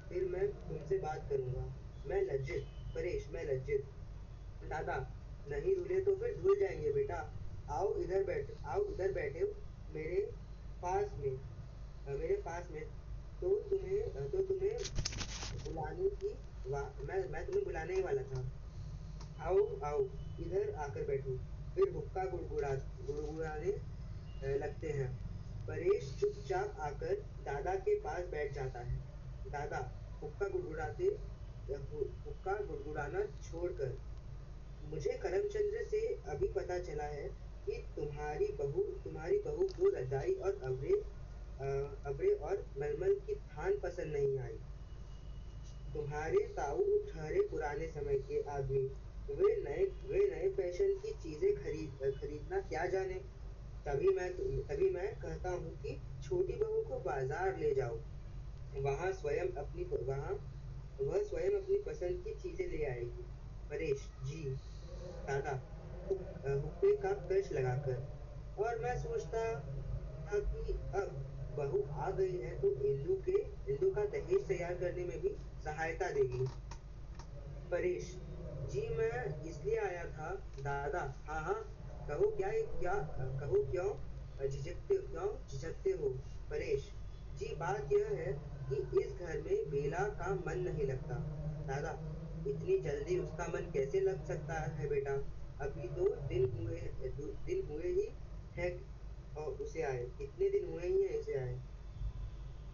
फिर मैं तुमसे बात करूंगा। मैं लज्जित। परेश, मैं लज्जित। दादा, नहीं धुले तो फिर धुल जाएंगे बेटा। आओ इधर बैठे मेरे पास में मेरे पास में। तो तुम्हें बुलाने की मैं तुम्हें बुलाने ही वाला था। आओ आओ, इधर आकर बैठो। फिर हुक्का गुड़गुड़ाने लगते हैं। परेश चुपचाप आकर दादा के पास बैठ जाता है। दादा, हुक्का गुड़गुड़ाना छोड़कर, मुझे करमचंद्र से अभी पता चला है कि तुम्हारी बहू को रजाई और अबरे और मलमल की थान पसंद नहीं आई। तुम्हारे ताऊ ठहरे पुराने समय के आदमी, वे नए फैशन की चीजें खरीदना क्या जाने। तभी मैं कहता हूँ कि छोटी बहू को बाजार ले जाओ, वहाँ वह स्वयं अपनी पसंद की चीजें ले आएगी। परेश जी। दादा, हुक्के का कश लगाकर, और मैं सोचता था कि अब बहू आ गई है तो इंदु का दहेज तैयार करने में भी सहायता देगी। परेश जी, मैं इसलिए आया था। दादा, हाँ हाँ, कहो कहो, क्यों झिझकते हो? परेश जी, बात यह है कि इस घर में बेला का मन नहीं लगता। दादा, इतनी जल्दी उसका मन कैसे लग सकता है बेटा? अभी तो दिन हुए ही है, और उसे आए कितने दिन हुए ही हैं इसे आए।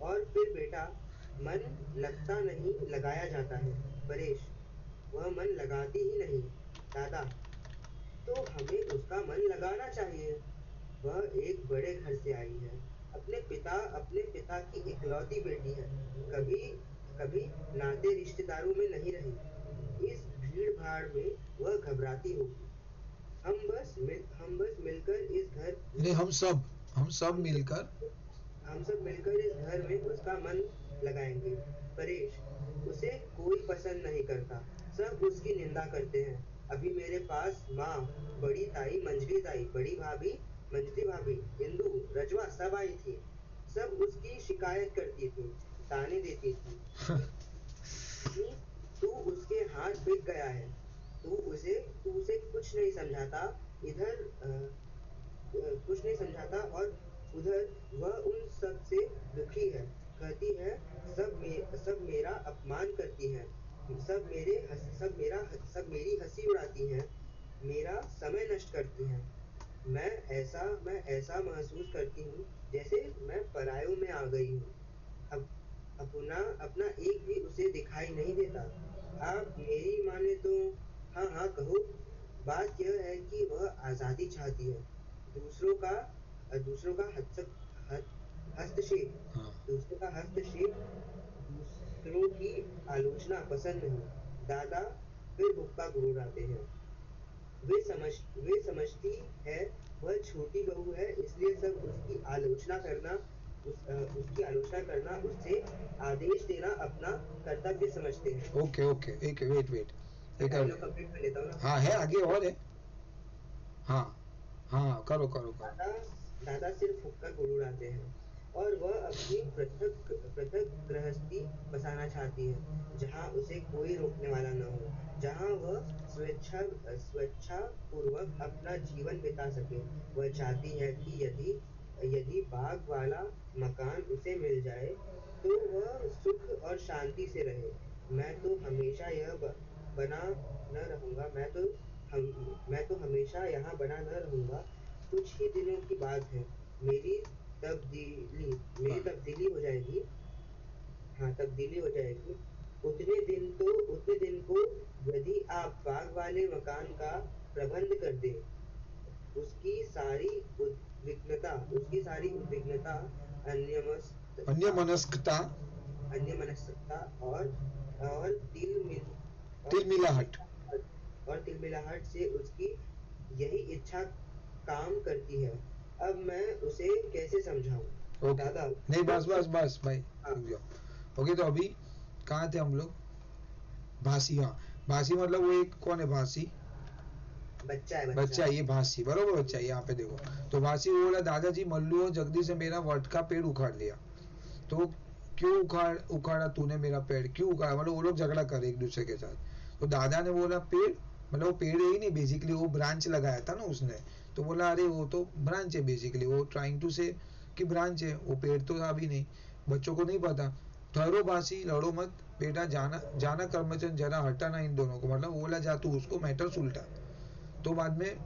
और फिर बेटा, मन लगता नहीं, लगाया जाता है। परेश, वह मन लगाती ही नहीं। दादा, तो हमें उसका मन लगाना चाहिए। वह एक बड़े घर से आई है, अपने पिता की इकलौती बेटी है, कभी कभी नाते रिश्तेदारों में नहीं रही। इस भीड़ भाड़ में वह घबराती होगी। हम बस मिलकर इस घर नहीं, हम सब हम मिलकर हम सब मिलकर इस घर में उसका मन लगाएंगे। परेश, उसे कोई पसंद नहीं करता, सब उसकी निंदा करते हैं। अभी मेरे पास माँ, बड़ी ताई, मंजली ताई, बड़ी भाभी, मंजली भाभी, इंदु, रजवा सब आई थी। सब उसकी शिकायत करती थी, ताने देती थी कि तू उसके हाथ बिक गया है, तू उसे कुछ नहीं समझाता, कुछ नहीं समझाता, और उधर वह उन सब से दुखी है, कहती है सब मेरा अपमान करती हैं, सब मेरी हंसी उड़ाती हैं, मेरा समय नष्ट करती हैं। मैं ऐसा महसूस करती हूँ जैसे मैं परायों में आ गई हूँ। अब अपना अपना एक भी उसे दिखाई नहीं देता। आप मेरी माने तो हाँ हाँ कहो। बात यह है कि वह आज़ादी चाहती है, दूसरों का दूसरों का हस्तक्षेप हाँ दूसरों का हस्तक्षेप दूसरों की आलोचना पसंद नहीं। दादा फिर हुक्का गुड़गुड़ाते हैं। वे समझती है वह छोटी बहू है, इसलिए सब उसकी आलोचना करना, उससे आदेश देना अपना कर्तव्य समझते हैं। ओके ओके एक वेट वेट मैं एक डायलॉग कंप्लीट कर लेता हूँ ना। हाँ है आगे और है। हाँ हाँ करो करो करो। दादा दादा सिर्फ हुक्का गुड़गुड़ाते हैं और वह अपनी पृथक पृथक गृहस्थी बसाना चाहती है, जहाँ उसे कोई रोकने वाला न हो, जहाँ वह स्वेच्छा पूर्वक अपना जीवन बिता सके। वह चाहती है कि यदि यदि बाग वाला मकान उसे मिल जाए तो वह सुख और शांति से रहे। मैं तो हमेशा यह बना न रहूंगा मैं तो हमेशा यहाँ बना न रहूंगा। कुछ ही दिनों की बात है, मेरी हाँ तब्दीली हो जाएगी। हाँ, तब्दीली हो जाएगी। उतने दिन को यदि आप बाग वाले मकान का प्रबंध कर दें, उसकी सारी उसकी सारी उद्विग्नता, अन्य अन्यमनस्कता मनस्कता अन्यमनस्कता और और तिलमिलाहट। तिलमिलाहट से उसकी यही इच्छा काम करती है। अब मैं उसे कैसे समझाऊं? ओके दादा नहीं वो बस बस सब। बस भाई हाँ, रुक जाओ। ओके तो अभी कहाँ थे हम लोग। भासी हाँ भासी मतलब वो एक कौन है भासी। बच्चा है बच्चा बच्चा। है ये भासी बरोबर बच्चा है यहाँ पे देखो। तो भासी वो बोला दादाजी मल्लू और जगदीश ने मेरा वट का पेड़ उखाड़ लिया। तो क्यों उखाड़ा तूने मेरा पेड़ क्यों उखाड़ा मतलब वो लोग झगड़ा करे एक दूसरे के साथ। तो दादा ने बोला पेड़ मतलब वो पेड़ है ही नहीं बेसिकली वो ब्रांच लगाया था ना उसने। तो बोला अरे वो तो ब्रांच है बेसिकली वो ट्राइंग टू से कि ब्रांच है वो पेड़ तो था भी नहीं। बच्चों को नहीं पता। ठहरो बासी लड़ो मत बेटा जाना जाना कर्मचंद जरा हटाना इन दोनों को मतलब बोला जा तू उसको मैटर सुलटा। तो बाद में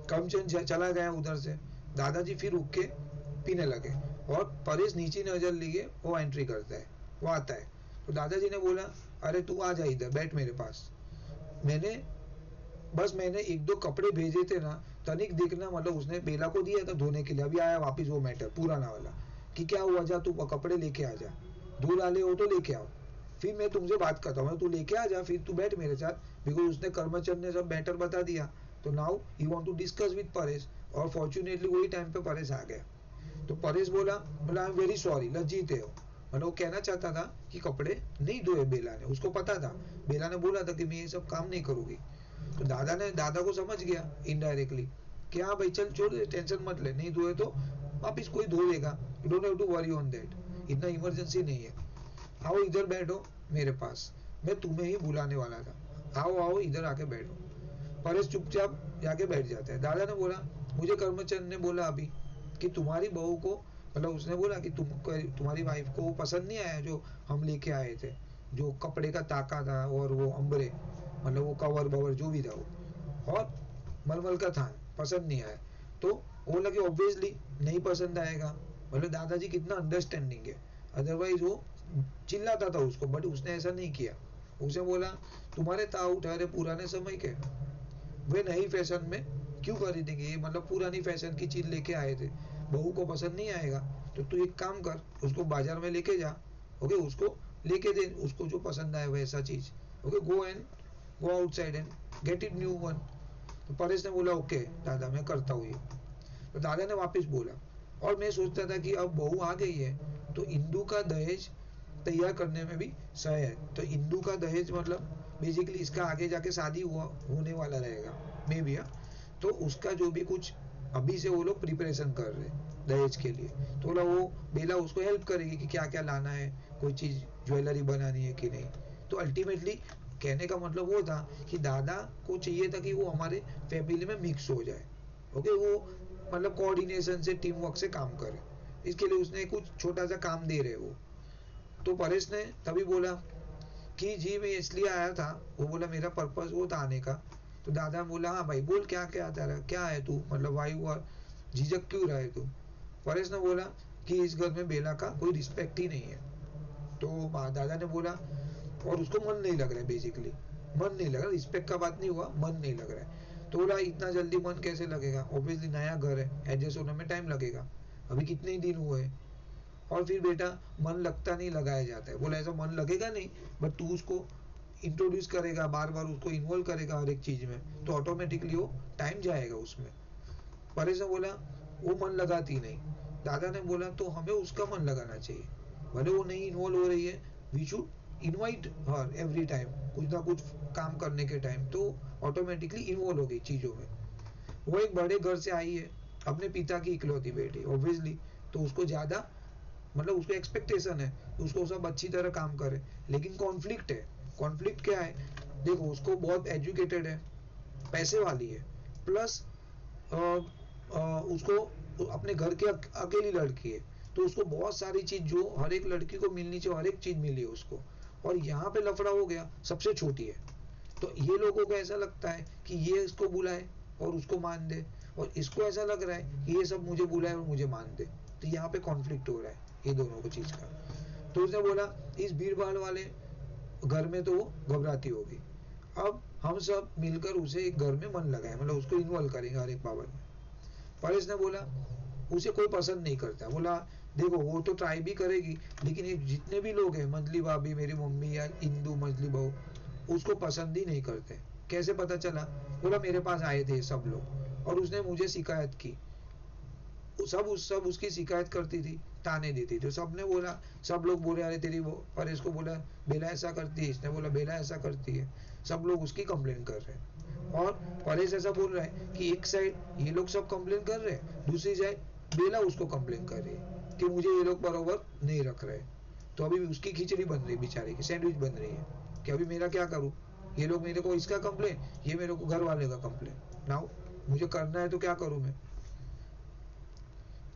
कर्मचंद चला गया उधर से। दादाजी फिर रुक के पीने लगे और परेश नीचे नजर लिए वो एंट्री करता है वो आता है। तो दादाजी ने बोला अरे तू आ जा इधर बैठ मेरे पास। मैंने एक दो कपड़े भेजे थे ना तनिक देखना मतलब उसने बेला को दिया था धोने के लिए अभी आया वापस वो मैटर पुराना वाला कि क्या हुआ जा तू कपड़े लेके आ जा। धूल आले हो तो लेके आओ फिर मैं तुमसे बात करता हूँ तू लेके आ जा फिर तू बैठ मेरे साथ बिकॉज उसने कर्मचंद ने सब मैटर बता दिया। तो now you want to discuss with Paresh और फॉर्चुनेटली वही टाइम पे परेश आ गया। तो परेश बोला आई एम वेरी सॉरी लज्जित है मतलब वो कहना चाहता था कि कपड़े नहीं धोए बेला ने उसको पता था। बेला ने बोला था कि मैं ये सब काम नहीं करूंगी। तो दादा को समझ गया इनडायरेक्टली कि हाँ भाई चल छोड़ दे टेंशन मत ले नहीं धोए तो वापिस कोई धो देगा you don't have to worry on that इतना इमरजेंसी नहीं है। आओ इधर बैठो मेरे पास मैं तुम्हें ही बुलाने वाला था आओ आओ इधर आके बैठो। परेश चुपचाप जाके बैठ जाता है। दादा ने बोला मुझे कर्मचंद ने बोला अभी कि तुम्हारी बहू को मतलब उसने बोला कि तुम्हारी वाइफ को वो पसंद नहीं आया जो हम लेके आए थे जो कपड़े का ताका था और वो अम्बरे मतलब वो कवर बवर जो भी था वो और मलमल का थान पसंद नहीं आया। तो वो लगे ऑब्वियसली नहीं पसंद आएगा मतलब दादाजी कितना अंडरस्टैंडिंग है। अदरवाइज वो चिल्लाता था उसको बट उसने ऐसा नहीं किया। उसे बोला तुम्हारे ताऊ ठहरे पुराने समय के वे नई फैशन में क्यों खरीदेंगे ये मतलब पुरानी फैशन की चीज लेके आए थे बहू को पसंद नहीं आएगा तो तू एक काम कर उसको बाजार में लेके जा। ओके उसको लेके दे उसको जो पसंद आए वैसा चीज। Okay go outside and get it new one. तो परेश ने बोला ओके दादा मैं करता हूँ ये। तो दादा ने वापस बोला और मैं सोचता था कि अब बहू आ गई है तो इंदू का दहेज तैयार करने में भी सही है। तो इंदू का दहेज मतलब बेसिकली इसका आगे जाके शादी होने वाला रहेगा मे बी। तो उसका जो भी कुछ अभी से वो लोग प्रिपरेशन कर रहे हैं दहेज के लिए। तो बोला वो बेला उसको हेल्प करेगी कि क्या क्या लाना है कोई चीज ज्वेलरी बनानी है कि नहीं। तो अल्टीमेटली कहने का मतलब वो था कि दादा को चाहिए था कि वो हमारे फैमिली में मिक्स हो जाए। ओके वो मतलब कोऑर्डिनेशन से, टीम वर्क से काम करे, इसके लिए उसने कुछ छोटा सा काम दे रहे वो। तो परेश ने तभी बोला कि जी मैं इसलिए आया था। वो बोला मेरा पर्पस वो था आने का। तो दादा बोला हाँ भाई बोल क्या क्या तेरा क्या है तू, मतलब वाई हुआ, झिझक क्यों रहा है तू। परेश ने बोला कि इस घर में बेला का कोई रिस्पेक्ट ही नहीं है। तो दादा ने बोला और उसको मन नहीं लग रहा है, बेसिकली मन नहीं लग रहा, रिस्पेक्ट का बात नहीं हुआ, मन नहीं लग रहा है। तो बोला इतना जल्दी मन कैसे लगेगा, ऑब्वियसली नया घर है, एडजस्ट होने में टाइम लगेगा, अभी कितने ही दिन हुए हैं। और फिर बेटा मन लगता नहीं लगाया जाता है। बोला ऐसा मन लगेगा नहीं, बट तू उसको इंट्रोड्यूस करेगा, बार बार उसको इन्वॉल्व करेगा हर एक चीज में, तो ऑटोमेटिकली वो टाइम जाएगा उसमें। परेश ने बोला वो मन लगाती नहीं। दादा ने बोला तो हमें उसका मन लगाना चाहिए, भले वो नहीं इन्वॉल्व हो रही है, we should invite her every time, कुछ ना कुछ काम करने के टाइम, तो ऑटोमेटिकली इन्वॉल्व हो गई चीजों में। वो एक बड़े घर से आई है, अपने पिता की इकलौती बेटी, ऑब्वियसली तो उसको ज्यादा मतलब उसको एक्सपेक्टेशन है उसको सब अच्छी तरह काम करे, लेकिन कॉन्फ्लिक्ट है। कॉन्फ्लिक्ट क्या है, देखो उसको बहुत एजुकेटेड है, पैसे वाली है, प्लस उसको अपने घर के अकेली लड़की है, तो उसको बहुत सारी चीज जो हर एक लड़की को मिलनी चाहिए हर एक चीज मिली है उसको। और यहाँ पे लफड़ा हो गया, सबसे छोटी है, तो ये लोगों को ऐसा लगता है कि ये इसको बुलाए और उसको मान दे, और इसको ऐसा लग रहा है कि ये सब मुझे बुलाए और मुझे मान दे। तो यहाँ पे कॉन्फ्लिक्ट हो रहा है ये दोनों को चीज का। तो उसने बोला इस भीड़ भाड़ वाले घर में तो वो घबराती होगी, अब हम सब मिलकर उसे एक घर में मन लगाए, मतलब उसको इन्वॉल्व करेंगे हर एक बाबत में। परेश ने बोला उसे कोई पसंद नहीं करता। बोला देखो वो तो ट्राई भी करेगी, लेकिन ये जितने भी लोग हैं, मंजली भाभी, मेरी मम्मी या इंदू मंजली बहू, उसको पसंद ही नहीं करते। कैसे पता चला, बोला मेरे पास आए थे सब लोग और उसने मुझे शिकायत की, सब उसकी शिकायत करती थी, ताने देती थी। सबने बोला, सब लोग बोले अरे तेरी वो, परेश को बोला बेला ऐसा करती है, इसने बोला बेला ऐसा करती है, सब लोग उसकी कंप्लेन कर रहे हैं। और परेश ऐसा बोल रहा है कि एक साइड ये लोग सब कंप्लेन कर रहे हैं, दूसरी साइड बेला उसको कंप्लेन कर रही है कि मुझे ये लोग बराबर नहीं रख रहे। तो अभी उसकी खिचड़ी बन रही, बेचारे की सैंडविच बन रही है कि अभी मेरा क्या करूं, ये लोग मेरे को इसका कंप्लेन, ये मेरे को घर वाले का कंप्लेन, नाउ मुझे करना है तो क्या करूं मैं।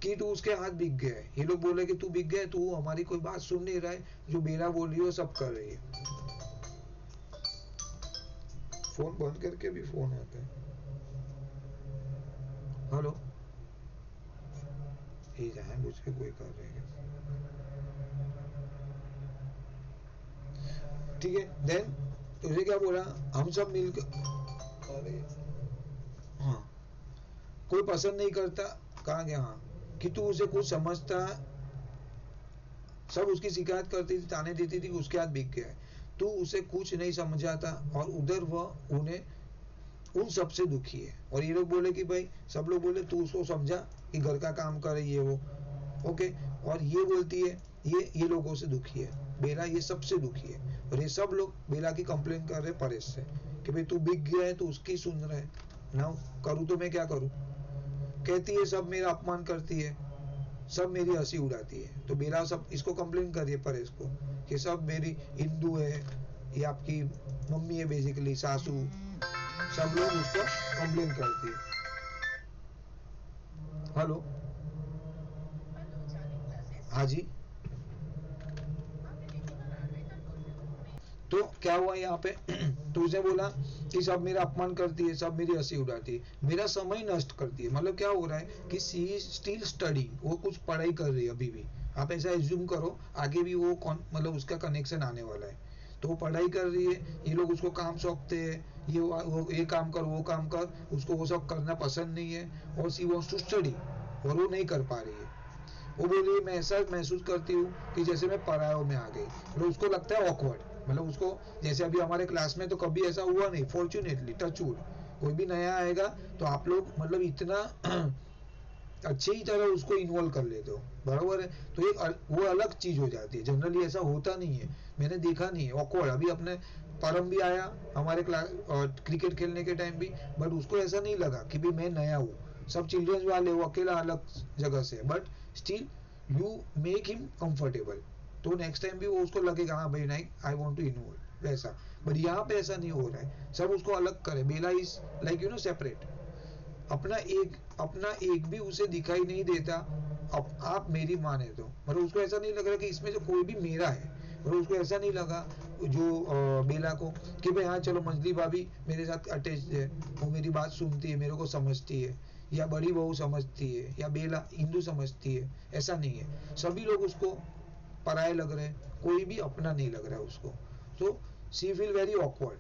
कि तू उसके हाथ बिक गया है, ये लोग बोले कि तू बिक गया है, तू हमारी कोई बात सुन नहीं रहा है, जो बेला बोल रही है सब कर रही है। फोन बंद करके भी फोन आता है। हेलो, ये जान बुझ के कोई कर रहे हैं, ठीक है। देन तुझे क्या बोला, हम सब मिलकर, अरे हाँ, कोई पसंद नहीं करता, कहा गया हाँ, कि तू उसे कुछ समझता, सब उसकी शिकायत करती थी, ताने देती थी कि उसके हाथ बिक गया है, तू उसे कुछ नहीं समझाता, और उधर वह उन्हें उन सबसे दुखी है। और ये लोग बोले कि भाई, सब लोग बोले तू उसको समझा कि घर का काम करे ये वो, ओके। और ये बोलती है ये लोगों से दुखी है, बेला ये सबसे दुखी है, और ये सब लोग बेला की कंप्लेन कर रहे परेश से कि भाई तू बिक गया है, तो उसकी सुन रहे हैं ना, करूँ तो मैं क्या करूँ। कहती है सब मेरा अपमान करती है, सब मेरी हंसी उड़ाती है। तो बेला सब इसको कंप्लेन कर रही है परेश को कि सब मेरी हिंदू है, ये आपकी मम्मी है, बेसिकली सासू, सब लोग उसको कंप्लेन करती है। हेलो, हाँ जी। तो क्या हुआ यहाँ पे तो उसे बोला कि सब मेरा अपमान करती है, सब मेरी हंसी उड़ाती है, मेरा समय नष्ट करती है। मतलब क्या हो रहा है कि सी स्टिल स्टडी, वो कुछ पढ़ाई कर रही है अभी भी, आप ऐसा एज्यूम करो आगे भी वो मतलब उसका कनेक्शन आने वाला है। तो वो पढ़ाई कर रही है, ये लोग उसको काम सौंपते हैं, ये काम कर वो काम कर, उसको वो सब करना पसंद नहीं है, और सी वॉन्ट्स टू स्टडी, और वो नहीं कर पा रही है। वो बोली मैं ऐसा महसूस करती हूँ कि जैसे मैं परायों में आ गई, मतलब उसको लगता है ऑकवर्ड, मतलब उसको, जैसे अभी हमारे क्लास में तो कभी ऐसा हुआ नहीं, फॉर्चुनेटली टचवुड, कोई भी नया आएगा तो आप लोग मतलब इतना अच्छे ही तरह उसको इन्वॉल्व कर लेते हो, बराबर है। तो एक वो अलग चीज हो जाती है, जनरली ऐसा होता नहीं है, मैंने देखा नहीं है ऑकवर्ड। अभी अपने परम भी आया हमारे क्लास क्रिकेट खेलने के टाइम भी, बट उसको ऐसा नहीं लगा कि भी मैं नया हूँ, सब चिल्ड्रंस वाले, वो अकेला अलग जगह से, but still you make him comfortable, तो नेक्स्ट टाइम भी वो उसको लगेगा हाँ भाई नहीं, आई वांट टू इन्वॉल्व वैसा। बट यहाँ पे ऐसा नहीं हो रहा है, सब उसको अलग करे, बेला इज लाइक सेपरेट। अपना एक भी उसे दिखाई नहीं देता। अब आप मेरी माने तो मतलब उसको ऐसा नहीं लग रहा कि इसमें से कोई भी मेरा है, और उसको ऐसा नहीं लगा जो बेला को कि भाई हाँ चलो मंजली भाभी मेरे साथ अटैच है, वो मेरी बात सुनती है, मेरे को समझती है, या बड़ी बहू समझती है, या बेला हिंदू समझती है। ऐसा नहीं है, सभी लोग उसको पराये लग रहे हैं, कोई भी अपना नहीं लग रहा है उसको। तो सी फील वेरी ऑकवर्ड,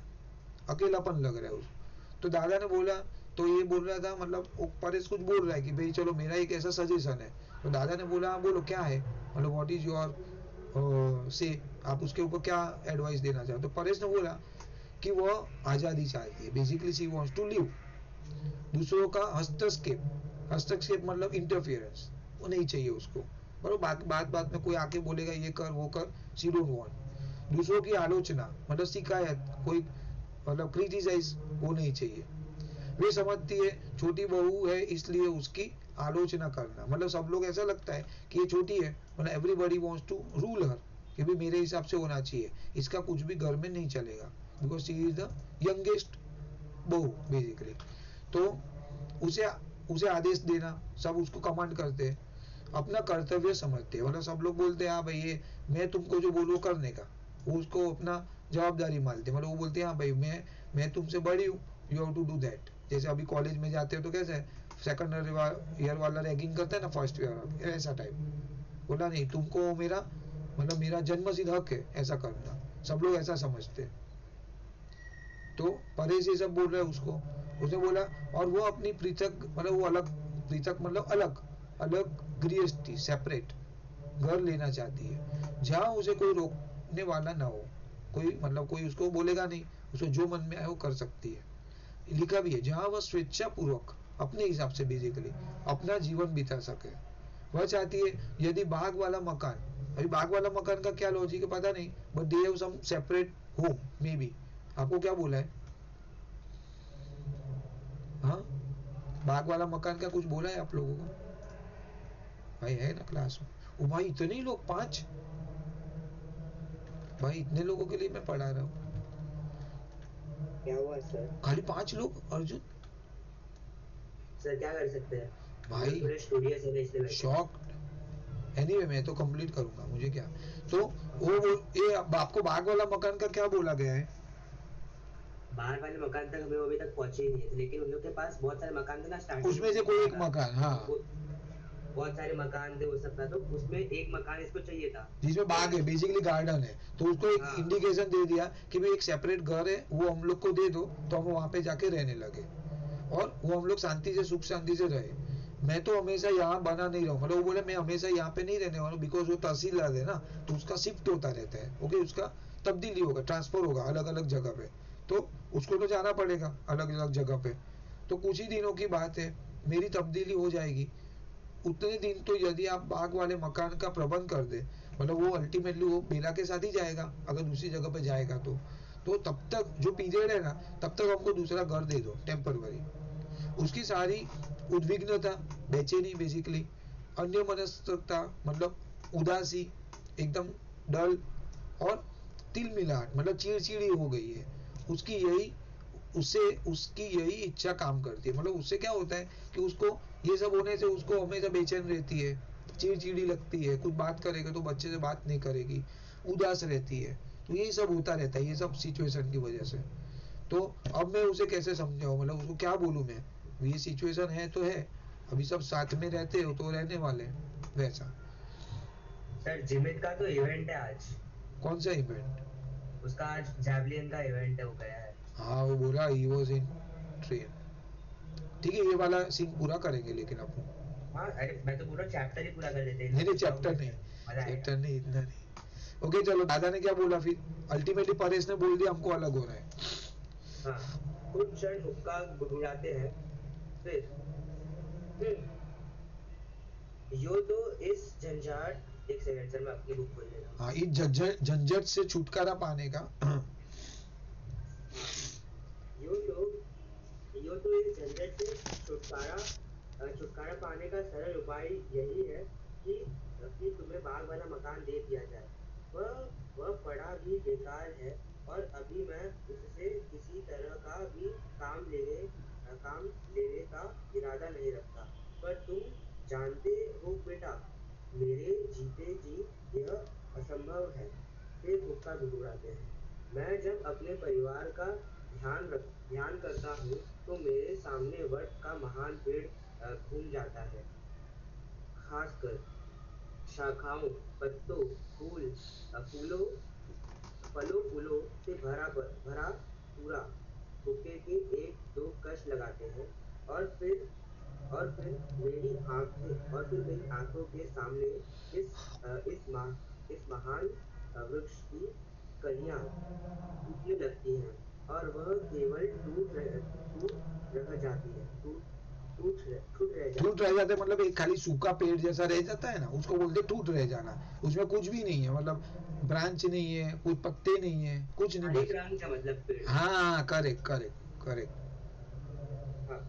अकेलापन लग रहा है उसको। तो दादा ने बोला, तो ये बोल रहा था मतलब परेश कुछ बोल रहा है कि भाई चलो मेरा एक ऐसा सजेशन है। तो दादा ने बोला हाँ बोलो क्या है, मतलब व्हाट इज योर से, आप उसके ऊपर क्या एडवाइस देना चाहते हो। तो परेश ने बोला कि वह आज़ादी चाहती है, basically she wants to live. दूसरों का हस्तक्षेप मतलब इंटरफियरेंस वो नहीं चाहिए उसको। बराबर, बात बात में कोई आके बोलेगा ये कर वो कर, शी डोंट वांट। दूसरों की आलोचना मतलब शिकायत, कोई मतलब क्रिटिसाइज वो नहीं चाहिए। वे समझती है छोटी बहू है इसलिए उसकी आलोचना करना, मतलब सब लोग ऐसा लगता है कि ये छोटी है, मतलब एवरीबॉडी वांट्स टू रूल हर, कि भी मेरे हिसाब से होना चाहिए, इसका कुछ भी घर में नहीं चलेगा, because she is the youngest बहू बेसिकली। तो उसे उसे आदेश देना, सब उसको कमांड करते हैं, अपना कर्तव्य समझते हैं, मतलब सब लोग बोलते हैं हाँ भाई ये मैं तुमको जो बोलूँ करने का, वो उसको अपना जवाबदारी मानते हैं, मतलब वो बोलते हैं हाँ भाई मैं तुमसे बड़ी हूँ, you have to do that. जैसे अभी कॉलेज में जाते हो तो कैसे सेकंड ईयर वाला रैगिंग करता है ना फर्स्ट ईयर, ऐसा टाइप। बोला नहीं तुमको मेरा मतलब मेरा जन्मसिद्ध हक है ऐसा करना, सब लोग ऐसा समझते हैं। तो परेश ये सब बोल रहा है उसको। उसने बोला और वो अपनी पृथक मतलब वो अलग, पृथक मतलब अलग अलग गृहस्थी सेपरेट घर लेना चाहती है, जहाँ उसे कोई रोकने वाला ना हो, कोई मतलब कोई उसको बोलेगा नहीं, उसको जो मन में आए वो कर सकती है। लिखा भी है जहाँ वह स्वेच्छा पूर्वक अपने हिसाब से बेसिकली अपना जीवन बिता सके। वह चाहती है यदि बाग वाला मकान, अभी बाग वाला मकान का क्या लॉजिक है पता नहीं, but they have some separate home maybe. आपको क्या बोला है? हाँ, बाग वाला मकान का कुछ बोला है आप लोगों को? भाई है ना क्लास में? ओ भाई इतने लोग, 5? भाई इतने लोगों के लिए मैं पढ़ा रहा हूँ, क्या हुआ सर? खाली 5 लोग अर्जुन? सर क्या कर सकते हैं, हम लोग भाई थोड़े स्टूडियस है इसलिए बैठे हैं। शॉक। एनीवे मैं तो कंप्लीट करूंगा, मुझे क्या। तो वो ये आपको बाग वाला मकान का क्या बोला गया है? बाहर वाले मकान तक हमें वो अभी तक पहुंचे ही नहीं थे, लेकिन उन लोग के पास बहुत सारे मकान थे ना स्टार्टिंग उसमें में से जब कोई आया एक था। मकान, हाँ, वो बहुत सारे मकान थे वो सब था, तो उसमें एक मकान इसको चाहिए था। जिसमें तो बाग है बेसिकली गार्डन है, तो उसको एक हाँ इंडिकेशन दे दिया कि भाई एक सेपरेट घर है वो हम लोग को दे दो, तो हम वहां पे जाके रहने लगे, और वो हम लोग शांति से सुख शांति से रहे। मैं तो हमेशा यहाँ बना नहीं रहा हूँ, मतलब वो बोले मैं हमेशा यहाँ पे नहीं रहने वाला हूँ, बिकॉज वो तहसीलदार है ना, तो उसका शिफ्ट होता रहता है, ओके, उसका तब्दीली होगा, ट्रांसफर होगा अलग अलग जगह पे, तो उसको तो जाना पड़ेगा अलग अलग जगह पे। तो कुछ ही दिनों की बात है, मेरी तब्दीली हो जाएगी। उतने दिन तो यदि आप बाग वाले मकान का प्रबंध कर दे, मतलब वो अल्टीमेटली वो बेला के साथ ही जाएगा अगर दूसरी जगह पे जाएगा तो तब तक जो पीरियड है ना, तब तक हमको दूसरा घर दे दो टेम्पररी। उसकी सारी उद्विग्नता, बेचैनी बेसिकली, अन्य मनस्कता मतलब उदासी, एकदम डल और तिलमिलाहट मतलब चिड़चिड़ी हो गई है। उसकी यही उससे उसकी यही इच्छा काम करती है, मतलब उससे क्या होता है कि उसको ये सब होने से उसको हमेशा बेचैन रहती है, चिड़चिड़ी लगती है, कुछ बात करेगा तो बच्चे से बात नहीं करेगी, उदास रहती है। तो यही सब होता रहता है ये सब सिचुएशन की वजह से। तो अब मैं उसे कैसे समझाऊं, मतलब उसको क्या बोलूं मैं, ये सिचुएशन है तो है, अभी सब साथ में रहते हो तो रहने वाले वैसा। सर, जिमित का तो इवेंट है आज। कौन सा इवेंट? उसका आज जैवलिन का इवेंट है, वो गया है। हाँ वो बोला ही वॉज इन ट्रेन। ठीक है ये वाला सीन पूरा करेंगे लेकिन अपन। हाँ अरे मैं तो पूरा चैप्टर ही पूरा कर देते हैं, इन नहीं लोग नहीं को शौक चैप्टर मत नहीं, कर, मजा आएगा। चैप्टर नहीं इतना नहीं। ओके चलो, दादा ने क्या बोला फिर? अल्टीमेटली परेश ने बोल दिया हमको अलग होना है। हाँ, कुछ क्षण हुक्का गुड़गुड़ाते हैं, फिर यो तो इस झंझाट, एक सेकंड सर मैं अपनी बुक खोल लेता हूँ। हाँ इस झंझट झंझट से छुटकारा पाने का हाँ, यो तो यो तो इस झंझट से छुटकारा पाने का सरल उपाय यही है कि तुम्हें बाग वाला मकान दे दिया जाए। वह पड़ा भी बेकार है, और अभी मैं उससे किसी तरह का भी काम लेने का इरादा नहीं रखता, पर तुम जानते हो बेटा, मेरे जीते जी यह असंभव है। फिर हुक्का गुड़गुड़ाते हैं। मैं जब अपने परिवार का ध्यान करता हूँ तो मेरे सामने वट का महान पेड़ घूम जाता है, खासकर शाखाओं, पत्तों, फूलों, फलों फूलों से भरा पूरा। हुक्के के एक दो कश लगाते हैं और फिर और फिर मेरी आंखों के सामने इस इस महान वृक्ष की कलियां टूटने लगती हैं और वह केवल टूट रह जाती है टूट रह टूट जाती रह है। जाते मतलब एक खाली सूखा पेड़ जैसा रह जाता है ना, उसको बोलते टूट रह जाना। उसमें कुछ भी नहीं है, मतलब ब्रांच नहीं है, कुछ पत्ते नहीं है, कुछ नहीं, हर एक बस। रंग का मतलब पेड़ है। हाँ, करेक्ट करेक्ट करेक्ट। हाँ,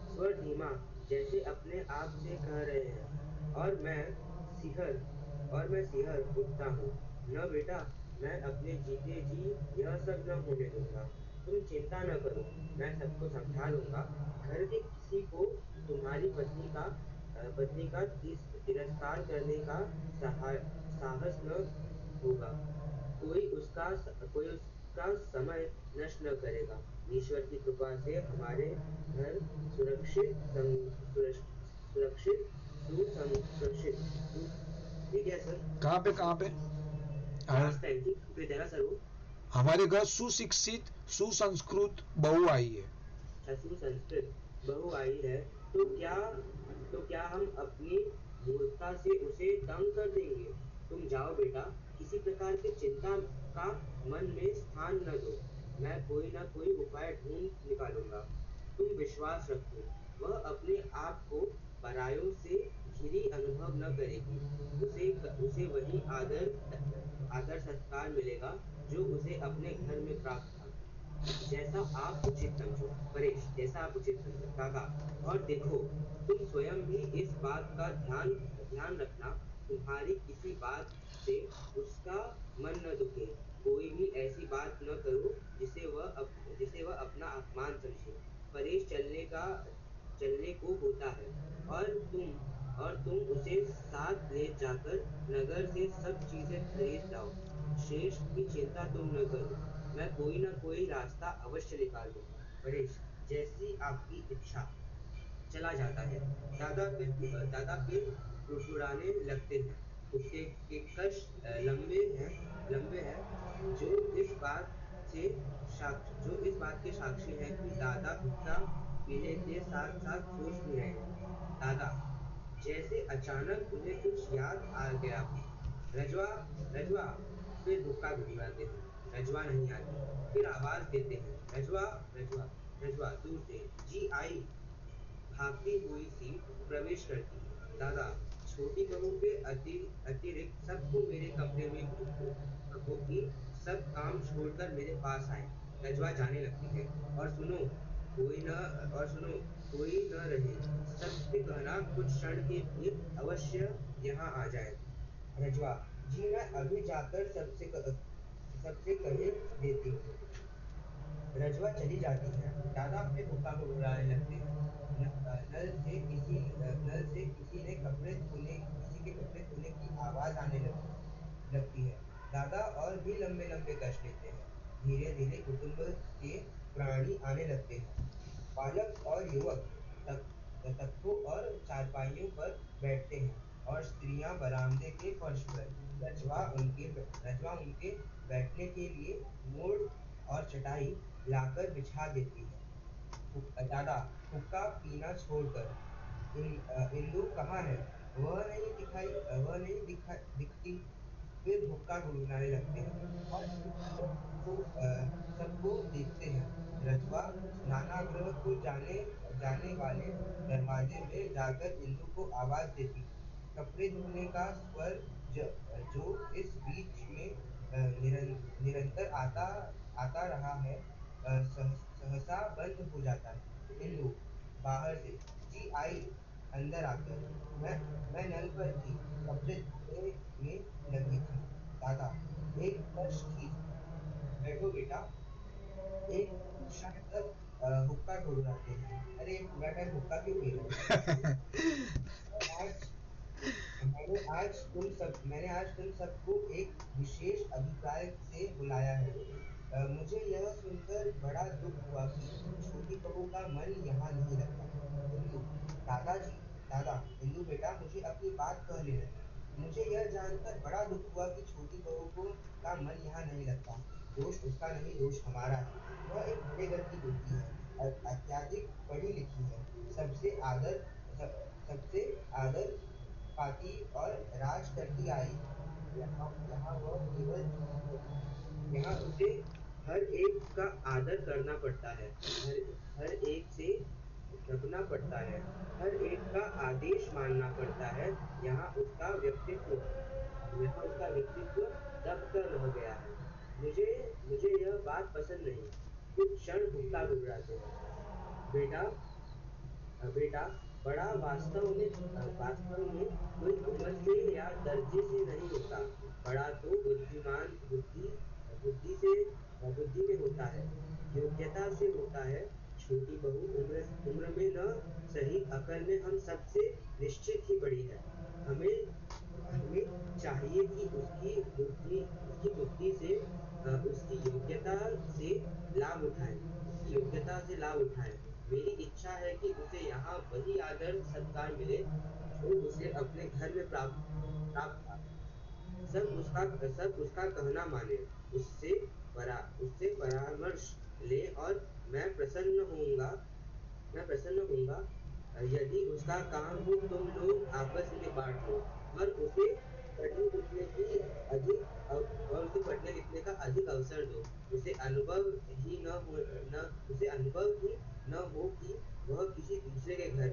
स्वर धीमा, जैसे अपने आप से कह रहे हैं। और सिहर मैं सिहर उठता हूँ। न बेटा, मैं अपने जीते जी यह सब न होने दूंगा। तुम चिंता न करो, मैं सबको समझा दूंगा। घर के किसी को तुम्हारी पत्नी का तिरस्कार करने का साहस न होगा। कोई उसका समय नष्ट न करेगा। ईश्वर की कृपा से हमारे घर सुरक्षित सुरक्षित सुरक्षित ठीक है सर। कहाँ पे? लास्ट टाइम थी, फिर देना सर वो। हमारे घर सुशिक्षित सुसंस्कृत बहू आई है। छसु संस्कृत बहु आई है। तो क्या तो क्या हम अपनी मूर्खता से उसे तंग कर देंगे? तुम जाओ बेटा, किसी प्रकार की चिंता का मन में स्थान न दो। मैं कोई ना कोई उपाय ढूंढ निकालूंगा। तुम विश्वास रखो, वह अपने आप को परायों से घिरी अनुभव न करेगी। उसे वही आदर सत्कार मिलेगा जो उसे अपने घर में प्राप्त था। जैसा आप उचित समझो परेश, जैसा आप उचित समझो काका। और देखो, तुम स्वयं भी इस बात का ध्यान रखना, तुम्हारी किसी बात से उसका मन न दुखे। कोई भी ऐसी बात न करो जिसे वह अपना अपमान समझे। परेश चलने को होता है, और तुम उसे साथ ले जाकर नगर से सब चीजें खरीद लाओ। शेष की चिंता तुम न करो, मैं कोई ना कोई रास्ता अवश्य निकाल दूंगा। परेश, जैसी आपकी इच्छा। चला जाता है। दादा फिर फुड़फुड़ाने लगते हैं। उसके के कश लंबे हैं, जो इस बात से जो इस बात के साक्षी हैं कि दादा हुक्का पीने के साथ साथ सोच भी रहे हैं। दादा, जैसे अचानक उन्हें कुछ याद आ गया हो। रजवा, रजवा, फिर हुक्का गुदगुड़ाते हैं। रजवा नहीं आती। फिर आवाज देते हैं, रजवा, रजवा, रजवा दूर से जी आई भागती हुई सी प्रवेश करती है। दादा, छोटी बहू के अतिरिक्त सबको मेरे कमरे में भेज दो। कहो कि सब काम छोड़कर मेरे पास आए। रजवा जाने लगती है। और सुनो, सुनो, कोई न रहे। सबसे कहना कुछ क्षण के लिए अवश्य यहाँ आ जाए। रजवा, जी मैं अभी जाकर सबसे कहे देती हूँ। रजवा चली जाती है। दादा फिर हुक्का को बुलाने लगते हैं। नल से किसी के कपड़े धोने की आवाज आने लगती है। दादा और भी लंबे लंबे कश लेते हैं। धीरे धीरे कुटुंब के प्राणी आने लगते हैं। बालक और युवक तख्तों और चारपाइयों पर बैठते हैं, और स्त्रियां बरामदे के फर्श पर। रजवा उनके बैठने के लिए मोड़ और चटाई लाकर बिछा देती है। दादा, हुक्का पीना छोड़कर इंदु कहाँ है? वह नहीं दिखती। फिर हुक्का गुनगुनाने लगते हैं और सबको देखते हैं। रजवा स्नानागृह को जाने वाले दरवाजे में जाकर इंदु को आवाज देती है। कपड़े धोने का स्वर जो इस बीच में निरंतर आता रहा है, सहसा बंद हो जाता है। इंदु बाहर से, जी आई अंदर आकर, मैं मैं नल पर थी, कपड़े धोने में लगी थी। दादा, एक कश खींच, बैठो बेटा। एक क्षण तक हुक्का गुड़गुड़ाते हैं। अरे अरे पूरा टाइम हुक्का क्यों पी रहे हो? आज मैंने आज तुम सबको एक विशेष अभिप्राय से बुलाया है। मुझे यह सुनकर बड़ा दुख हुआ कि छोटी बहू का मन यहाँ नहीं लगता। इंदु, दादाजी, दादा, इंदु बेटा मुझे अपनी बात कह लेने दो। मुझे यह जानकर बड़ा दुख हुआ कि छोटी बहू का मन यहाँ नहीं लगता। दोष उसका नहीं, दोष हमारा है। वह एक बड़े घर की बेटी है, अत्यधिक पढ़ी लिखी है, सबसे आदर पाती और राज करती आई है। यहाँ वह केवल यहाँ उसे हर एक का आदर करना पड़ता है, हर हर एक से झुकना पड़ता है, हर एक का आदेश मानना पड़ता है। यहाँ उसका व्यक्तित्व दब कर रह गया है। मुझे मुझे यह बात पसंद नहीं। कुछ क्षण भुक्ता गुजराते हैं। बेटा, बड़ा वास्तव में कोई उम्र से या दर्जे से नहीं होता। बड़ा तो बुद्धि में होता है, योग्यता से होता है। छोटी बहू उम्र में न सही, अकल में हम सबसे निश्चित ही बड़ी है। हमें हमें चाहिए कि उसकी बुद्धि से, उसकी योग्यता से लाभ उठाएं। मेरी इच्छा है कि उसे यहाँ वही आदर सत्कार मिले जो उसे अपने घर में प्राप्त था। सब उसका कहना माने, उससे परामर्श ले, और मैं प्रसन्न होऊंगा यदि उसका काम हो तुम लोग आपस में बांट लो, और पढ़ने लिखने की उसे पढ़ने लिखने का अधिक अवसर दो। उसे अनुभव ही न हो कि वह किसी दूसरे के घर में,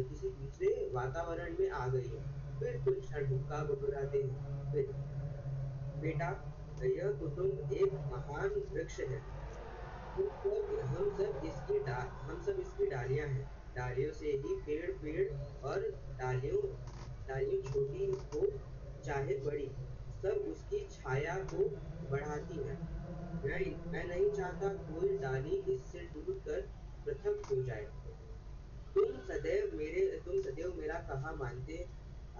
किसी दूसरे वातावरण में आ गई है। फिर कुछ क्षण हुक्का गुड़गुड़ाते हैं। फिर, बेटा, यह कुटुंब एक महान वृक्ष है। हम सब इसकी डालियां हैं। डालियों से ही पेड़ और डालियों डालियां छोटी हो चाहे बड़ी, सब उसकी छाया को बढ़ाती हैं। मैं नहीं चाहता कोई डाली इससे टूटकर पृथक हो जाए। तुम सदैव मेरा कहा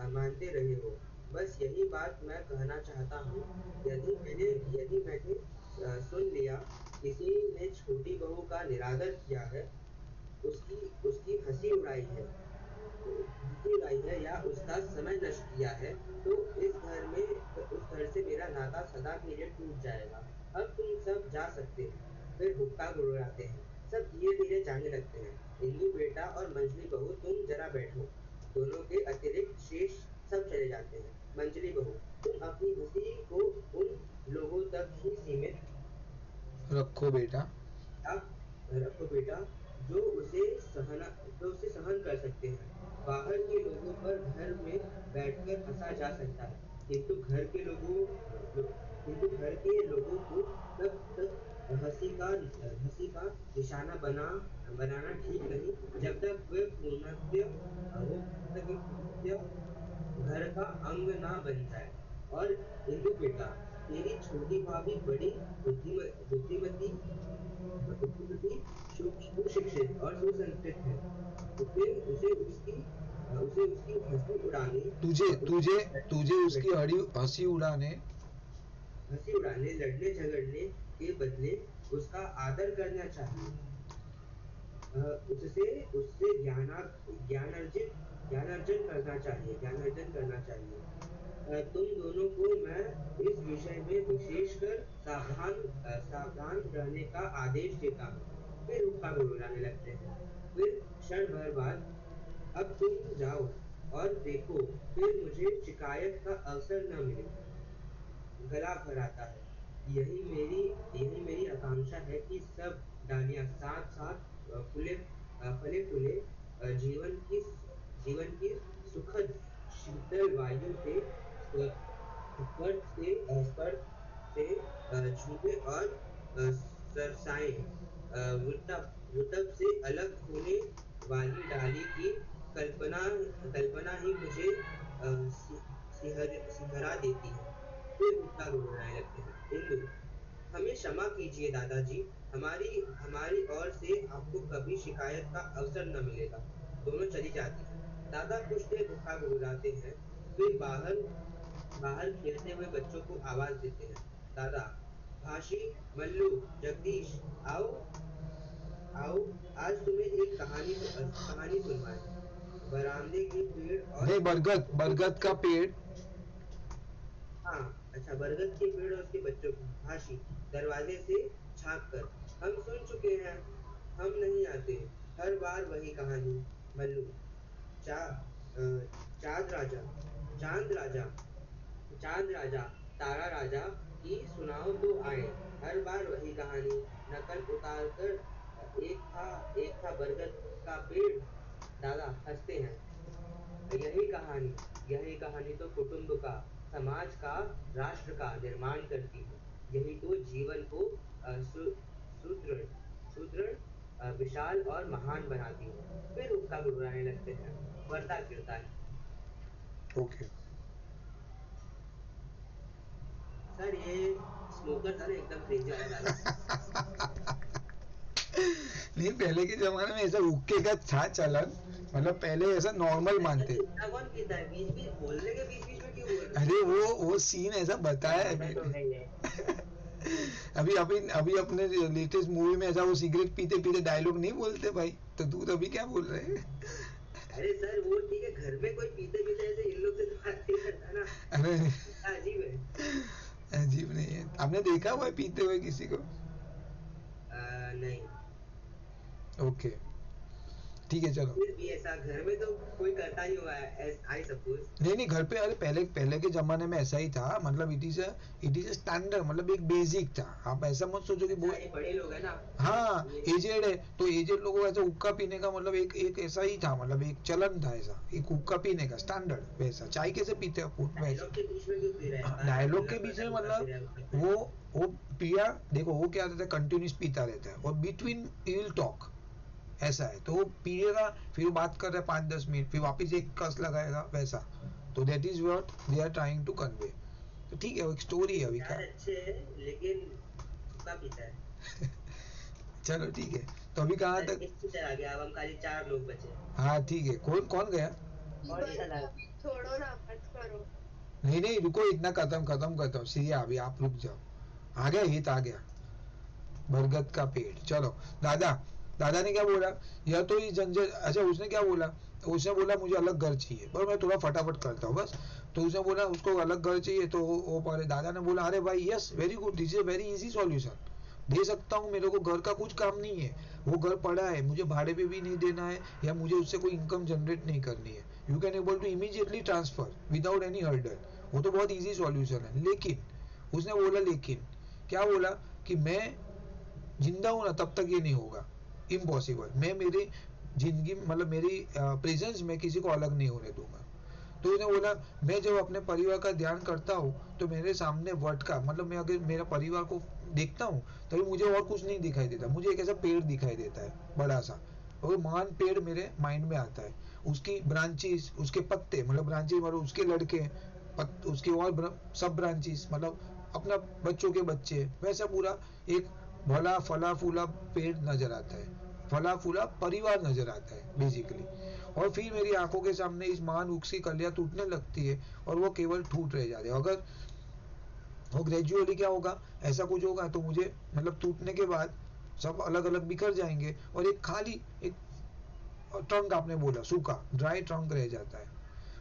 मानते रहे हो। बस यही बात मैं कहना चाहता हूँ। यदि मैंने सुन लिया किसी ने छोटी बहू का निरादर किया है, उसकी उसकी हंसी उड़ाई है या उसका समय नष्ट किया है, तो उस घर से मेरा नाता सदा के लिए टूट जाएगा। अब तुम सब जा सकते हो। फिर हुक्का गुड़गुड़ाते हैं। सब धीरे धीरे जाने लगते हैं। इंदु बेटा और मंजली बहू तुम जरा बैठो। दोनों के अतिरिक्त शेष सब चले जाते हैं। मंजली बहू, तुम अपनी हंसी को उन लोगों तक ही सीमित रखो बेटा। आप रखो बेटा, जो उसे सहन कर सकते हैं। बाहर के लोगों पर घर में बैठकर हंसा जा सकता है, किंतु घर के लोगों को तब तक हंसी का निशाना बनाना ठीक नहीं, जब तक वे पूर्णतः घर का अंग ना बन जाए। और इंदु बेटा, तेरी छोटी भाभी बड़ी बुद्धिमती बुद्धिमती, सुशिक्षित और सुसंस्कृत है। उसे उसकी हंसी उड़ाने तुझे तुझे तुझे उसकी लड़- हंसी उड़ाने लड़ने झगड़ने के बदले उसका आदर करना चाहिए। उससे उससे ज्ञानार्जन करना चाहिए। तुम दोनों को मैं इस विषय में विशेषकर सावधान रहने का आदेश देता हूँ। फिर हुक्का गुड़गुड़ाने लगते हैं। फिर क्षण भर बाद, अब तुम जाओ और देखो फिर मुझे शिकायत का अवसर न मिले। गला भर आता है। यही मेरी आकांक्षा है कि सब डालियां साथ साथ फले फूले, जीवन की सुखद शीतल वायु के स्पर्श से झूमे और सरसाएं। वृतब से अलग होने वाली डाली की कल्पना ही मुझे सिहरा देती है। फिर हुक्का गुड़गुड़ाने लगते हैं। इंदु, हमें क्षमा कीजिए दादाजी, हमारी हमारी ओर से आपको कभी शिकायत का अवसर न मिलेगा। दोनों चली जाती हैं। दादा कुछ देर हुक्का गुड़गुड़ाते हैं, फिर बाहर बाहर खेलते हुए बच्चों को आवाज देते हैं। दादा, भाशी, मल्लू, जगदीश, आओ, आओ, आज तुम्हें एक कहानी सुनवाएं। बरामदे के पेड़ और नहीं, बरगद उसके बरगद का बच्चों की। पेड़। हाँ, अच्छा, बरगद के पेड़ और उसके बच्चों की। भाशी, दरवाजे से झांक कर, हम सुन चुके हैं, हम नहीं आते, हर बार वही कहानी। मल्लू, चा चांद राजा, चांद राजा, चांद राजा, तारा राजा की सुनाओ तो आए, हर बार वही कहानी। नकल उतार कर, एक था बरगद का पेड़। दादा हंसते हैं। यही कहानी तो कुटुंब का, समाज का, राष्ट्र का निर्माण करती है। यही तो जीवन को सुदृढ़ सुदृढ़ विशाल और महान बनाती है। फिर हुक्का गुड़गुड़ाने लगते हैं। पर्दा गिरता है। ओके। सर ये स्मोकर था ना, एकदम क्रेजी वाला डायलॉग। नहीं, पहले के जमाने में ऐसा हुक्के का था चलन, मतलब पहले ऐसा नॉर्मल मानते। इतना कौन पीता है? बीच बीच बोलने के बीच बीच में क्यों बोल रहे अरे वो सीन ऐसा हो? बताया है आदत हो मैंने। गई है। अभी अभी अभी अपने लेटेस्ट मूवी में ऐसा वो सिगरेट पीते पीते डायलॉग नहीं बोलते भाई, तो तू तो अभी क्या बोल रहे हैं? अरे सर वो ठीक है, घर में कोई पीते पीते ऐसे इन लोग से तो बात नहीं करता ना। अरे इतना अजीब है। अजीब नहीं है, आपने देखा हुआ है पीते हुए किसी को? नहीं। ओके, ठीक है, चलो। फिर भी ऐसा घर में तो कोई करता नहीं होगा, आई सपोज। नहीं नहीं, घर पे, अरे पहले पहले के जमाने में ऐसा ही था, मतलब इट इज स्टैंडर्ड, मतलब एक बेसिक था। आप ऐसा मत सोचो कि अच्छा, ये बड़े लोग हैं ना। हाँ, ये एजेड है तो एजेड लोगों को ऐसा हुक्का पीने का मतलब एक एक ऐसा ही था, मतलब एक चलन था ऐसा, एक हुक्का पीने का स्टैंडर्ड वैसा। चाय कैसे पीते हो वैसे। डायलॉग के बीच में क्यों पी रहा है? बार बार डायलॉग बोलना के बीच पड़ता में है, घुमा मतलब फिरा घुमा फिरा। वो पिया, देखो वो क्या रहता है, कंटिन्यूस पीता रहता है और बिटवीन विल टॉक, ऐसा है। तो वो पिएगा, फिर वो बात कर रहा है 5-10 मिनट, फिर वापस एक कस लगाएगा वैसा। तो that is what they are trying to convey. तो ठीक है, वो एक स्टोरी है अभी विचार क्या। अच्छे हैं, लेकिन हुक्का पीता है। चलो ठीक है, तो अभी कहाँ सर तक? एक टीचर आ गया, अब हम खाली 4 लोग बचे। हाँ ठीक है, कौन कौन गया? और बस चला। अभी छोड़ो ना, मत करो। नहीं नहीं, रुको, इतना खत्म खत्म करता हूँ, सिया अभी आप रुक जाओ। आ गया, हित आ गया, बरगद का पेड़। चलो, दादा, दादा ने क्या बोला? यह तो ये झंझट, अच्छा उसने क्या बोला? उसने बोला मुझे अलग घर चाहिए, पर मैं थोड़ा फटाफट करता हूँ बस। तो उसने बोला उसको अलग घर चाहिए, तो वो पहले दादा ने बोला अरे भाई yes, very good, this is very easy solution, दे सकता हूँ, मेरे को घर का कुछ काम नहीं है, वो घर पड़ा है, मुझे भाड़े पे भी नहीं देना है, या मुझे उससे कोई इनकम जनरेट नहीं करनी है। You can able to immediately transfer without any hurdle. वो तो बहुत ईजी सॉल्यूशन है, लेकिन उसने बोला, लेकिन क्या बोला कि मैं जिंदा हूं ना तब तक ये नहीं होगा, इम्पॉसिबल, मैं मेरी जिंदगी मतलब मेरी प्रेजेंस में किसी को अलग नहीं होने दूंगा। तो उसने बोला मैं जब अपने परिवार का ध्यान करता हूँ तो मेरे सामने वट का मतलब मैं अगर मेरा परिवार को देखता हूँ तभी मुझे और कुछ नहीं दिखाई देता, मुझे एक ऐसा पेड़ दिखाई देता है बड़ा सा, और महान पेड़ मेरे माइंड में आता है। उसकी ब्रांचेस, उसके पत्ते, मतलब ब्रांचेस मतलब उसके लड़के, उसके और सब ब्रांचेस, मतलब अपना बच्चों के बच्चे, वैसा पूरा एक भला फला फूला पेड़ नजर आता है, फला फूला परिवार नजर आता है बेसिकली। और फिर मेरी आंखों के सामने इस महान वृक्ष की कलियां टूटने लगती है और वो केवल ठूट रह जाते हैं। अगर वो ग्रेजुअली क्या होगा, ऐसा कुछ होगा तो मुझे मतलब टूटने के बाद सब अलग अलग बिखर जाएंगे और एक खाली एक ट्रंक, आपने बोला सूखा ड्राई ट्रंक रह जाता है।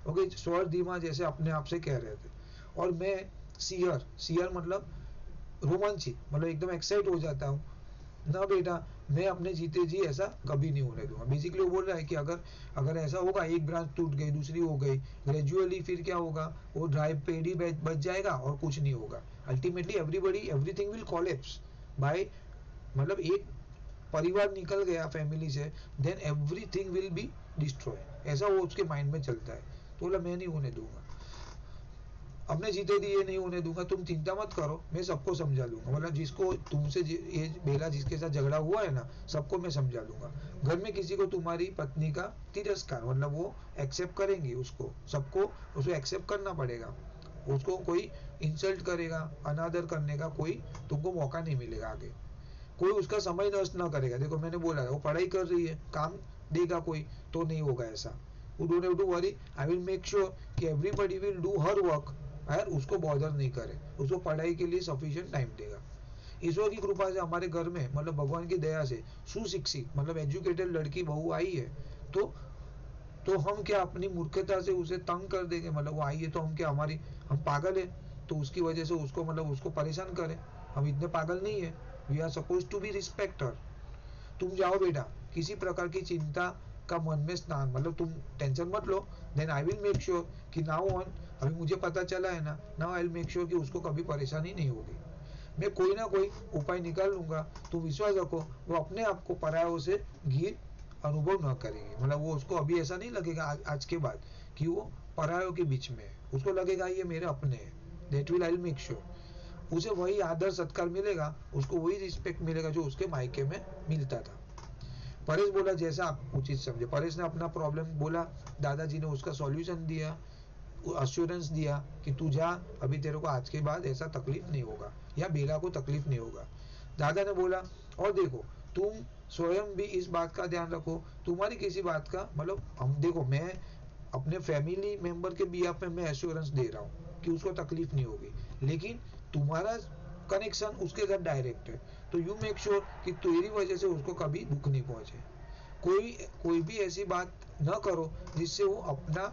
ओके, स्वर धीमा जैसे अपने आप से कह रहे थे। और मैं सियर सियर मतलब रोमांचित, मतलब एकदम एक्साइट हो जाता हूँ ना बेटा, मैं अपने जीते जी ऐसा कभी नहीं होने दूंगा। बेसिकली वो बोल रहा है कि अगर अगर ऐसा होगा, एक ब्रांच टूट गई, दूसरी हो गई, ग्रेजुअली फिर क्या होगा, वो ड्राई पेड़ ही बच जाएगा और कुछ नहीं होगा। Ultimately everybody everything will collapse by, मतलब एक परिवार निकल गया फैमिली से, then everything will be destroy, ऐसा वो उसके माइंड में चलता है। तो बोला मैं नहीं होने दूंगा, अपने जीते दिए नहीं होने दूंगा, तुम चिंता मत करो, मैं सबको समझा लूंगा, मतलब जिसको तुमसे ये बेला जिसके साथ झगड़ा हुआ है ना, सबको मैं समझा लूंगा। घर में किसी को तुम्हारी पत्नी का तिरस्कार मतलब वो एक्सेप्ट करेंगी, उसको सबको उसको एक्सेप्ट करना पड़ेगा, उसको कोई इंसल्ट करेगा, अनादर करने का कोई तुमको मौका नहीं मिलेगा आगे। कोई उसका समय नष्ट ना करेगा। देखो मैंने बोला वो पढ़ाई कर रही है, काम देगा कोई तो नहीं होगा ऐसा। You don't have to worry, I will make sure कि everybody will do her work, यार उसको बॉदर नहीं करे, उसको पढ़ाई के लिए सफिशिएंट टाइम देगा। ईश्वर की कृपा से हमारे घर में मतलब भगवान की दया से सुशिक्षित मतलब एजुकेटेड लड़की बहू आई है, तो हम क्या अपनी मूर्खता से उसे तंग कर देंगे? मतलब वो आई है तो हम क्या हम पागल है तो उसकी वजह से उसको मतलब उसको परेशान करें? हम इतने पागल नहीं है। We are suppose to be respect her. तुम जाओ बेटा, किसी प्रकार की चिंता का मन में स्नान मतलब तुम टेंशन मत लो। Then I will make sure कि नाउ ऑन, अभी मुझे पता चला है ना, now I will make sure कि उसको कभी परेशानी नहीं होगी। मैं कोई ना कोई उपाय निकाल लूंगा। तुम विश्वास रखो, वो अपने आप को परायों से घिर अनुभव न करेगी। मतलब वो उसको अभी ऐसा नहीं लगेगा आज के बाद कि वो परायों के बीच में है, उसको लगेगा ये मेरे अपने हैं। That will I will make sure. उसे वही आदर सत्कार मिलेगा, उसको वही रिस्पेक्ट मिलेगा जो उसके मायके में मिलता था। परेश बोला जैसा आप उचित समझे। परेश ने अपना प्रॉब्लम बोला, दादाजी ने उसका सॉल्यूशन दिया, अश्योरेंस दिया कि तू जा, अभी तेरे को आज के बाद ऐसा तकलीफ नहीं होगा या बेला को तकलीफ नहीं होगा। दादा ने बोला और देखो तुम स्वयं भी इस बात का ध्यान रखो, तुम्हारी किसी बात का मतलब हम देखो मैं अपने फैमिली मेंबर के बिहाफ में मैं एश्योरेंस दे रहा हूँ कि उसको तकलीफ नहीं होगी, लेकिन तुम्हारा कनेक्शन उसके साथ डायरेक्ट है, तो यू मेक श्योर कि तेरी वजह से उसको कभी दुख नहीं पहुंचे। कोई भी ऐसी बात न करो जिससे वो अपना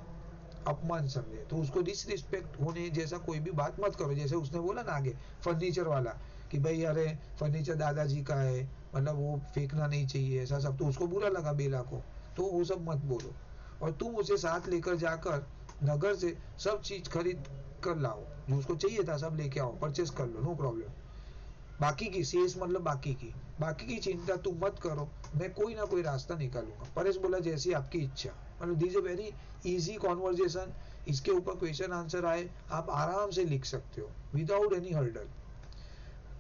अपमान समझे, तो उसको डिसरिस्पेक्ट होने जैसा कोई भी बात मत करो। जैसे उसने बोला ना आगे फर्नीचर वाला कि भाई अरे फर्नीचर दादाजी का है, मतलब वो फेंकना नहीं चाहिए, ऐसा सब, तो उसको बुरा लगा बेला को, तो वो सब मत बोलो। और तुम उसे साथ लेकर जाकर नगर से सब चीज खरीद कर लाओ, जो उसको चाहिए था सब लेके आओ, परचेस कर लो, नो प्रॉब्लम। बाकी की शेष मतलब बाकी की चिंता तुम मत करो, मैं कोई ना कोई रास्ता निकालूंगा। परेश बोला जैसी आपकी इच्छा। मतलब this a very easy conversation. इसके ऊपर क्वेश्चन आंसर आए आप आराम से लिख सकते हो विदाउट एनी हर्डल।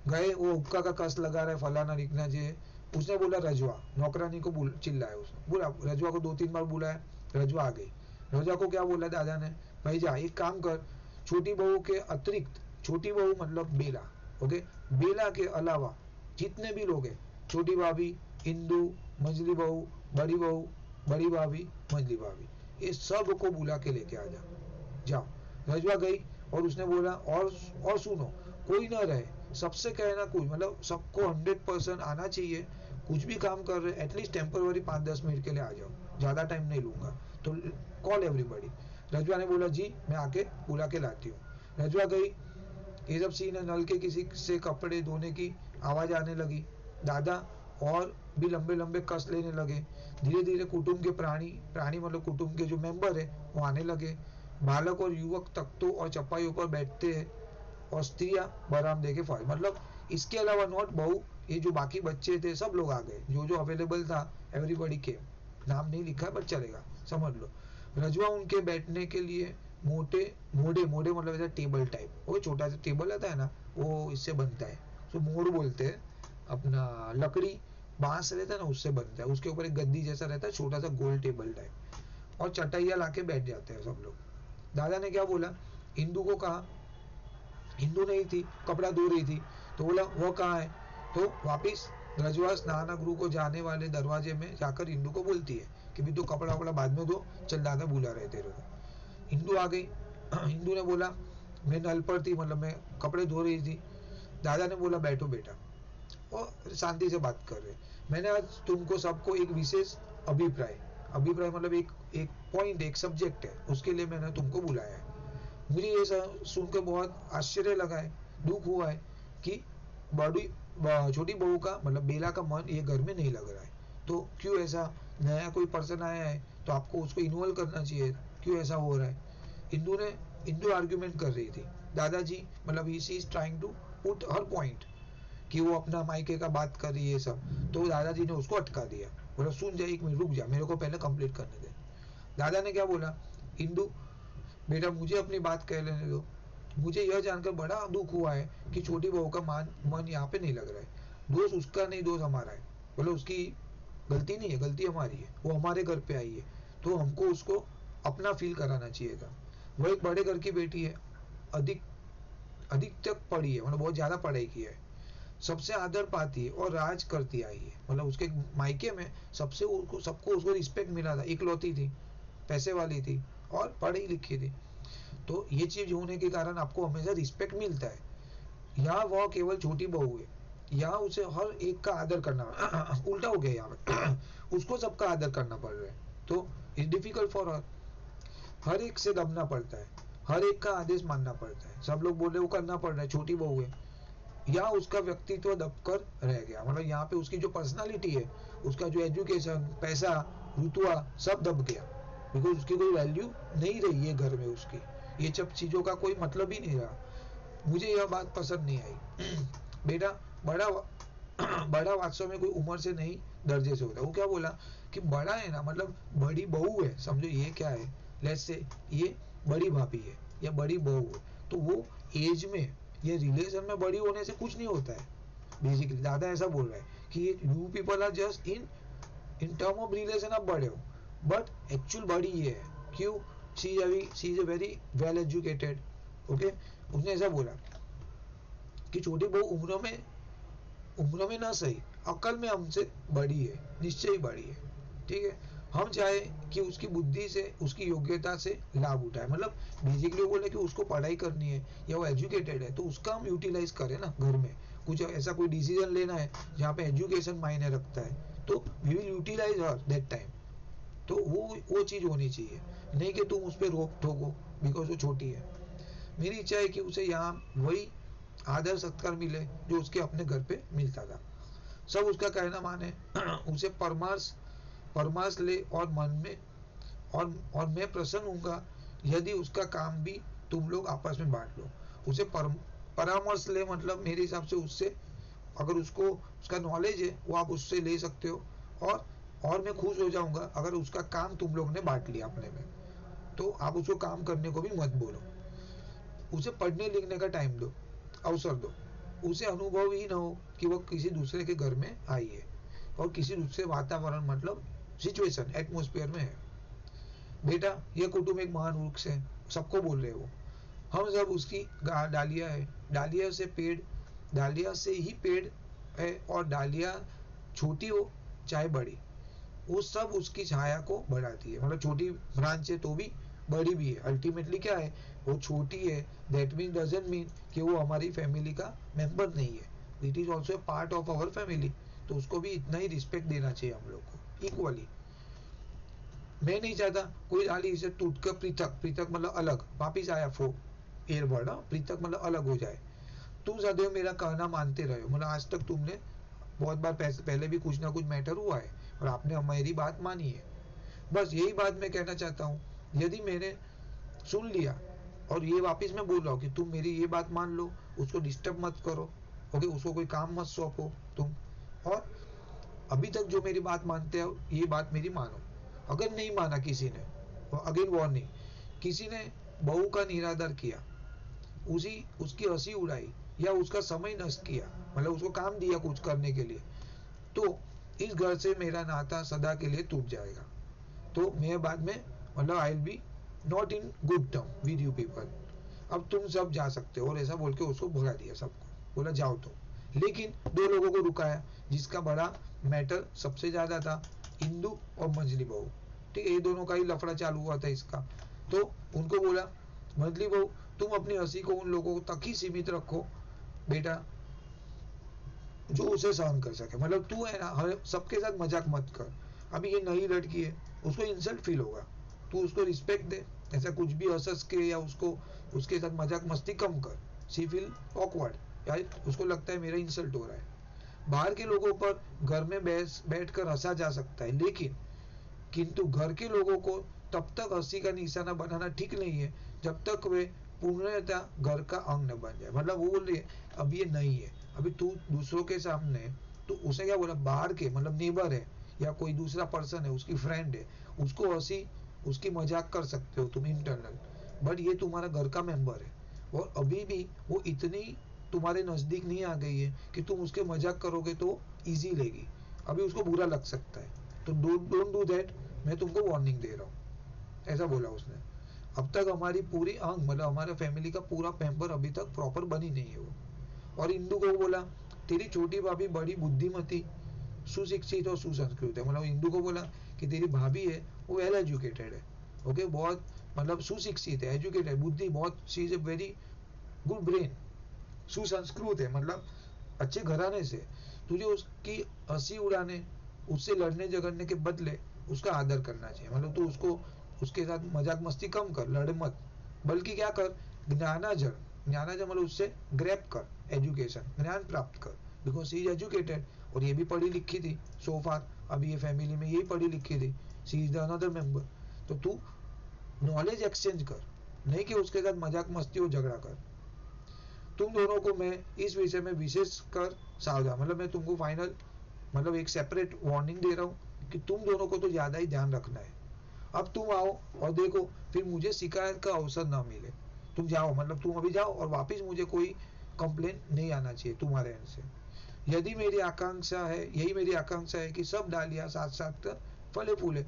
गए वो हुक्का का कस लगा रहे फलाना लिखना चाहिए। उसने बोला रजवा, नौकरानी को चिल्लाया, उसने बोला रजवा को 2-3 बार बुलाया, रजवा आ गई। रजवा को क्या बोला दादा ने, भाई जा एक काम कर, छोटी बहू के अतिरिक्त, छोटी बहू मतलब बेला, ओके, बेला के अलावा जितने भी लोग हैं, छोटी भाभी, इंदू, मंजली बहू, बड़ी भाभी, मंजली भाभी, ये सब को बुला के लेके आ जा, जाओ। रजवा गई और उसने बोला और सुनो, कोई ना रहे, सबसे कहना कुछ मतलब सबको 100% आना चाहिए। कुछ भी काम कर रहे एटलीस्ट टेम्पररी 5-10 मिनट के लिए आ जाओ, ज्यादा टाइम नहीं लूंगा, तो कॉल एवरीबॉडी। रजवा ने बोला जी मैं आके बुला के लाती हूँ। रजवा गई, ये सब सीन है, नल के किसी से कपड़े धोने की आवाज आने लगी। दादा और भी लंबे लंबे कस लेने लगे। धीरे धीरे कुटुंब के प्राणी मतलब कुटुंब के जो मेंबर है वो आने लगे। बालक और युवक तख्तों और चपाइयों पर बैठते हैं और स्त्रियां बरामदे के फर्श, मतलब इसके अलावा नॉट बहू, ये जो बाकी बच्चे थे सब लोग आ गए, जो अवेलेबल था एवरीबॉडी के, नाम नहीं लिखा बट चलेगा समझ लो। रजवा उनके बैठने के लिए मोटे मतलब ऐसा टेबल टाइप, वो छोटा सा टेबल आता है ना, वो इससे बनता है, तो मोड़ बोलते हैं, अपना लकड़ी बांस रहता है ना उससे बनता है, उसके ऊपर एक गद्दी जैसा रहता है, छोटा सा गोल टेबल टाइप, और चटाइया लाके बैठ जाते हैं सब लोग। दादा ने क्या बोला, हिंदू को कहा, हिंदू नहीं थी, कपड़ा धो रही थी, तो बोला वो कहाँ है, तो वापिस रजवा स्नान गृह को जाने वाले दरवाजे में जाकर हिंदू को बोलती है कि भी तू कपड़ा वपड़ा बाद में धो, चल दादा बुला रहे तेरे को। हिंदू आ गई। हिंदू ने बोला मैं नल पर थी, मतलब मैं कपड़े धो रही थी। दादा ने बोला बैठो बेटा, और शांति से बात कर रहे। मैंने आज तुमको सबको एक विशेष अभिप्राय अभिप्राय मतलब एक पॉइंट, एक सब्जेक्ट है, उसके लिए मैंने तुमको बुलाया है। मुझे ये सुनकर बहुत आश्चर्य लगा है, दुख हुआ है कि बड़ी छोटी बहू का मतलब बेला का मन ये घर में नहीं लग रहा है, तो क्यों ऐसा, नया कोई पर्सन आया है तो आपको उसको इन्वॉल्व करना चाहिए, क्यों ऐसा हो रहा है। इंदू आर्ग्यूमेंट कर रही थी, दादाजी मतलब he is trying to put her point कि वो अपना मायके का बात कर रही है सब, तो दादाजी ने उसको अटका दिया, बोला सुन जा, एक मिनट रुक जा, मेरे को पहले कंप्लीट करने दे। दादा ने क्या बोला, इंदू बेटा मुझे अपनी बात कह लेने दो। मुझे यह जानकर बड़ा दुख हुआ है कि छोटी बहू का मन यहाँ पे नहीं लग रहा है। दोष उसका नहीं, दोष हमारा है, बोलो उसकी गलती नहीं है, गलती हमारी है, वो हमारे घर पे आई है, तो हमको उसको अपना फील कराना चाहिएगा। वो एक बड़े घर की बेटी है, अधिक अधिक तक पढ़ी है, मतलब बहुत ज्यादा पढ़ाई की है, सबसे आदर पाती है और राज करती आई है। मतलब उसके मायके में सबको उसको रिस्पेक्ट मिला था, इकलौती थी, पैसे वाली थी और पढ़ी लिखी थी। तो ये चीज होने के कारण आपको हमेशा रिस्पेक्ट मिलता है। यहाँ वह केवल छोटी बहू है, यहाँ उसे हर एक का आदर करना उल्टा हो गया यहाँ पे उसको सबका आदर करना पड़ रहा है। तो इट्स डिफिकल्ट फॉर हर, हर एक से दबना पड़ता है, हर एक का आदेश मानना पड़ता है। सब लोग बोल रहे वो करना पड़ रहा है, छोटी बहू है। यहाँ उसका व्यक्तित्व दबकर रह गया। मतलब यहाँ पे उसकी जो पर्सनालिटी है, उसका जो एजुकेशन, पैसा, रुतबा सब दब गया, बिकॉज उसकी कोई वैल्यू नहीं रही है घर में। उसकी ये सब चीजों का कोई मतलब ही नहीं रहा। मुझे यह बात पसंद नहीं आई। बेटा बड़ा बड़ा वास्तव में कोई उम्र से नहीं दर्जे से होता है। वो क्या बोला कि बड़ा है ना, मतलब बड़ी बहू है, समझो ये क्या है, लेट्स से ये बड़ी भाभी है या बड़ी बहू है, तो वो एज में या रिलेशन में बड़ी होने से कुछ नहीं होता है। बेसिकली दादा ऐसा बोल रहा है कि you people are just in term of relation आप बड़े हो, बट एक्चुअल बड़ी ये है। क्यों? She is a very well educated. Okay, उसने ऐसा बोला कि छोटी बहू उम्र में ना सही, अकल में हमसे बड़ी है, निश्चय ही बड़ी है। ठीक है, हम चाहे कि उसकी बुद्धि से, उसकी योग्यता से लाभ उठाए। मतलब बेसिकली बोले कि उसको पढ़ाई करनी है या वो एजुकेटेड है, तो उसका हम यूटिलाइज करें ना। घर में कुछ ऐसा कोई डिसीजन लेना है जहाँ पे एजुकेशन मायने रखता है, तो we will utilize her that time. तो वो चीज होनी चाहिए, नहीं कि तुम उस पर रोक ठोको बिकॉज वो छोटी है। मेरी इच्छा है कि उसे यहाँ वही आदर सत्कार मिले जो उसके अपने घर पे मिलता था। सब उसका कहना माने, उसे परमार्श ले और मन में और मैं प्रसन्न हूँगा यदि उसका काम भी तुम लोग आपस में बांट लो। उसे परामर्श ले, मतलब मेरे हिसाब से उससे अगर उसको उसका नॉलेज है वो आप उससे ले सकते हो। और मैं खुश हो जाऊंगा अगर उसका काम तुम लोग ने बांट लिया अपने में, तो आप उसको काम करने को भी मत बोलो। उसे पढ़ने लिखने का टाइम दो, अवसर दो। उसे अनुभव ही ना हो कि वो किसी दूसरे के घर में आई है और किसी दूसरे वातावरण, मतलब सिचुएशन, एटमोस्फेयर में है। बेटा यह कुटुंब एक महान वृक्ष है, सबको बोल रहे हो। हम सब उसकी डालियां है, डालिया से ही पेड़ है, और डालियां छोटी हो चाहे बड़ी, वो सब उसकी छाया को बढ़ाती है। मतलब छोटी ब्रांच है तो भी बड़ी भी है। अल्टीमेटली क्या है, वो छोटी है, दैट मीन डजंट मीन कि वो हमारी फैमिली का मेंबर नहीं है। It is also a part of our family, तो उसको भी इतना ही रिस्पेक्ट देना चाहिए हम लोग को इक्वली। मैं नहीं चाहता कोई डाली इसे टूटकर पृथक मतलब अलग, वापिस आया फो एयरबर्ड, पृथक मतलब अलग हो जाए। तुम सदैव मेरा कहना मानते रहे हो। मतलब आज तक तुमने बहुत बार पहले भी कुछ ना कुछ मैटर हुआ है और आपने हमारी बात मानी है। बस यही बात मैं कहना चाहता हूँ, यदि मैंने सुन लिया और ये वापस मैं बोल रहा हूँ कि तुम मेरी ये बात मान लो, उसको डिस्टर्ब मत करो। ओके, उसको कोई काम मत सौंपो तुम, और अभी तक जो मेरी बात मानते हो ये बात मेरी मानो। अगर नहीं माना किसी ने, तो अगेन वार्निंग, किसी ने बहू का निरादर किया, उसकी हंसी उड़ाई या उसका समय नष्ट किया, मतलब उसको काम दिया कुछ करने के लिए, तो इस घर से मेरा नाता सदा के लिए टूट जाएगा। तो मैं बाद में, मतलब आई will B not in good term with you people. अब तुम सब जा सकते हो, और ऐसा बोल के उसको भगा दिया सबको, बोला जाओ तो। लेकिन दो लोगों को रुकाया जिसका बड़ा मैटर सबसे ज्यादा था, इंदू और मंजली बहू। ठीक है, ये दोनों का ही लफड़ा चालू हुआ था इसका। तो उनको बोला, मंजली बहू तुम अपनी हंसी को उन लोगों तक ही सीमित रखो बेटा जो उसे सहन कर सके। मतलब तू है ना, हर सबके साथ मजाक मत कर। अभी ये नई लड़की है, उसको इंसल्ट फील होगा, तू उसको रिस्पेक्ट दे। ऐसा कुछ भी हंस के या उसके साथ मजाक मस्ती कम कर। सी फील ऑकवर्ड, यार उसको लगता है मेरा इंसल्ट हो रहा है। बाहर के लोगों पर घर में बैठ कर हंसा जा सकता है, लेकिन किंतु घर के लोगों को तब तक हंसी का निशाना बनाना ठीक नहीं है जब तक वे पूर्णतः घर का अंग न बन जाए। मतलब वो बोल रही है अब ये नहीं है, अभी तू दूसरों के सामने, तो उसे क्या बोला, बाहर के मतलब नेबर है या कोई दूसरा पर्सन है, उसकी फ्रेंड है, उसको हंसी उसकी मजाक कर सकते हो तुम इंटरनल, बट ये तुम्हारा घर का मेंबर है और अभी भी वो इतनी तुम्हारे नजदीक नहीं आ गई है कि तुम उसके मजाक करोगे तो इजी लेगी, अभी उसको बुरा लग सकता है। तो डोंट डू दैट, मैं तुमको वार्निंग दे रहा हूँ, ऐसा बोला उसने। अब तक हमारी पूरी अंग, मतलब हमारे फैमिली का पूरा मेंबर अभी तक प्रॉपर बनी नहीं है वो। और इंदू को बोला तेरी छोटी भाभी बड़ी बुद्धिमती, सुशिक्षित और सुसंस्कृत है। मतलब हिंदू को बोला कि तेरी भाभी है वो वेल एजुकेटेड है, ओके, बहुत मतलब सुशिक्षित है, एजुकेटेड, बुद्धि बहुत, she is a very good brain, सुसंस्कृत है, मतलब अच्छे घराने से। तुझे उसकी हंसी उड़ाने, उससे लड़ने झगड़ने के बदले उसका आदर करना चाहिए। मतलब तू उसको, उसके साथ मजाक मस्ती कम कर, लड़ मत, बल्कि क्या कर, ज्ञानार्जन, ज्ञानार्जन मतलब उससे ग्रैब कर, एजुकेशन, ज्ञान प्राप्त कर, बिकॉज शी इज एजुकेटेड, और ये भी पढ़ी लिखी थी सो फार, अभी ये फैमिली में यही पढ़ी लिखी थी, she is the another member. तो तू नॉलेज एक्सचेंज कर, नहीं कि उसके साथ मजाक मस्ती और झगड़ा कर। तुम दोनों को मैं इस विषय में विशेष कर सावधान, मतलब मैं तुमको फाइनल, मतलब एक सेपरेट वार्निंग दे रहा हूँ कि तुम दोनों को तो ज्यादा ही ध्यान रखना है। अब तुम आओ और देखो, फिर मुझे शिकायत का अवसर ना मिले। तुम जाओ, मतलब तुम अभी जाओ और वापस मुझे कोई कंप्लेन नहीं आना चाहिए तुम्हारे एंड से। यदि मेरी आकांक्षा है, यही मेरी आकांक्षा है कि सब डालियां साथ साथ कर फले फूले,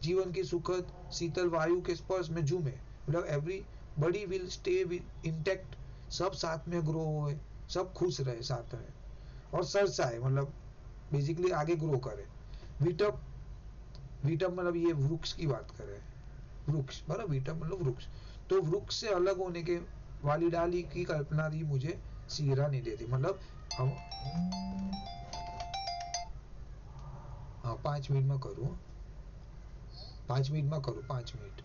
जीवन की सुखद शीतल वायु के स्पर्श में झूमे, मतलब everybody will stay intact, सब साथ में ग्रो होए, सब खुश रहे, साथ रहे और सरसाए, मतलब बेसिकली आगे ग्रो करे। विटअप, विटअप मतलब ये वृक्ष की बात कर रहे हैं, वृक्ष, बराबर, विटअप मतलब वृक्ष। तो वृक्ष से अलग होने के वाली डाली की कल्पना भी मुझे सीरा नहीं देती। मतलब हम, हाँ 5 मिनट में करूँ, 5 मिनट में करूँ, 5 मिनट।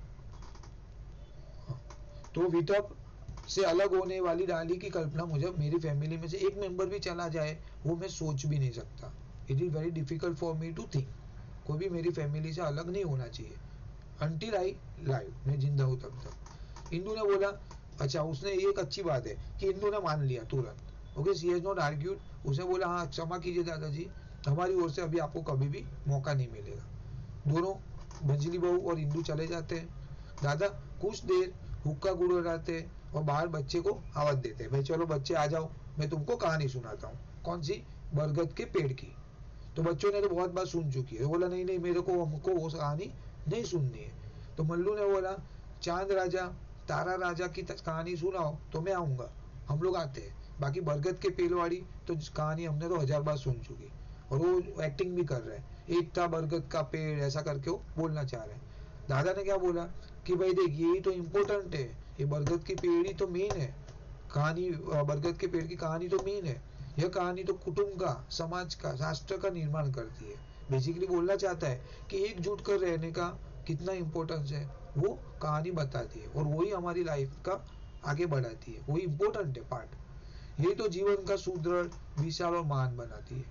हाँ। तो विटअप से अलग होने वाली डाली की कल्पना मुझे, मेरी फैमिली में से एक मेंबर भी चला जाए वो मैं सोच भी नहीं सकता। It is very difficult for me to think, कोई भी मेरी फैमिली से अलग नहीं होना चाहिए अंटिल आई लाइव, मैं जिंदा हूं तब तक। इंदू ने बोला, अच्छा, उसने एक अच्छी बात है कि इंदू ने मान लिया तुरंत, okay, she has not argued. उसने बोला, हाँ क्षमा कीजिए दादाजी, हमारी ओर से अभी आपको कभी भी मौका नहीं मिलेगा। दोनों भंजली बहू और इंदू चले जाते हैं। दादा कुछ देर हुक्का गुड़ लगाते हैं और बाहर बच्चे को आवाज देते हैं, भाई चलो बच्चे आ जाओ, मैं तुमको कहानी सुनाता हूँ। कौन सी? बरगद के पेड़ की। तो बच्चों ने तो बहुत बात सुन चुकी है। बोला, नहीं नहीं, मेरे को, हमको वो कहानी नहीं सुननी है। तो मल्लू ने बोला, चांद राजा तारा राजा की कहानी सुनाओ तो मैं आऊंगा, हम लोग आते हैं। बाकी बरगद के पेड़ वाली तो कहानी हमने तो 1000 बार सुन चुकी। और वो एक्टिंग भी कर रहे हैं, एक था बरगद का पेड़, ऐसा करके वो बोलना चाह रहे हैं। दादा ने क्या बोला कि भाई देख, यही तो इम्पोर्टेंट है, ये बरगद की पेड़ ही तो मेन है कहानी, बरगद के पेड़ की कहानी तो मेन है। यह कहानी तो कुटुंब का, समाज का, राष्ट्र का निर्माण करती है। बेसिकली बोलना चाहता है कि एकजुट कर रहने का कितना इंपॉर्टेंस है, वो कहानी बताती है, और वही हमारी लाइफ का आगे बढ़ाती है, वही इंपॉर्टेंट है पार्ट। यही तो जीवन का सुदृढ़, विशाल और महान बनाती है।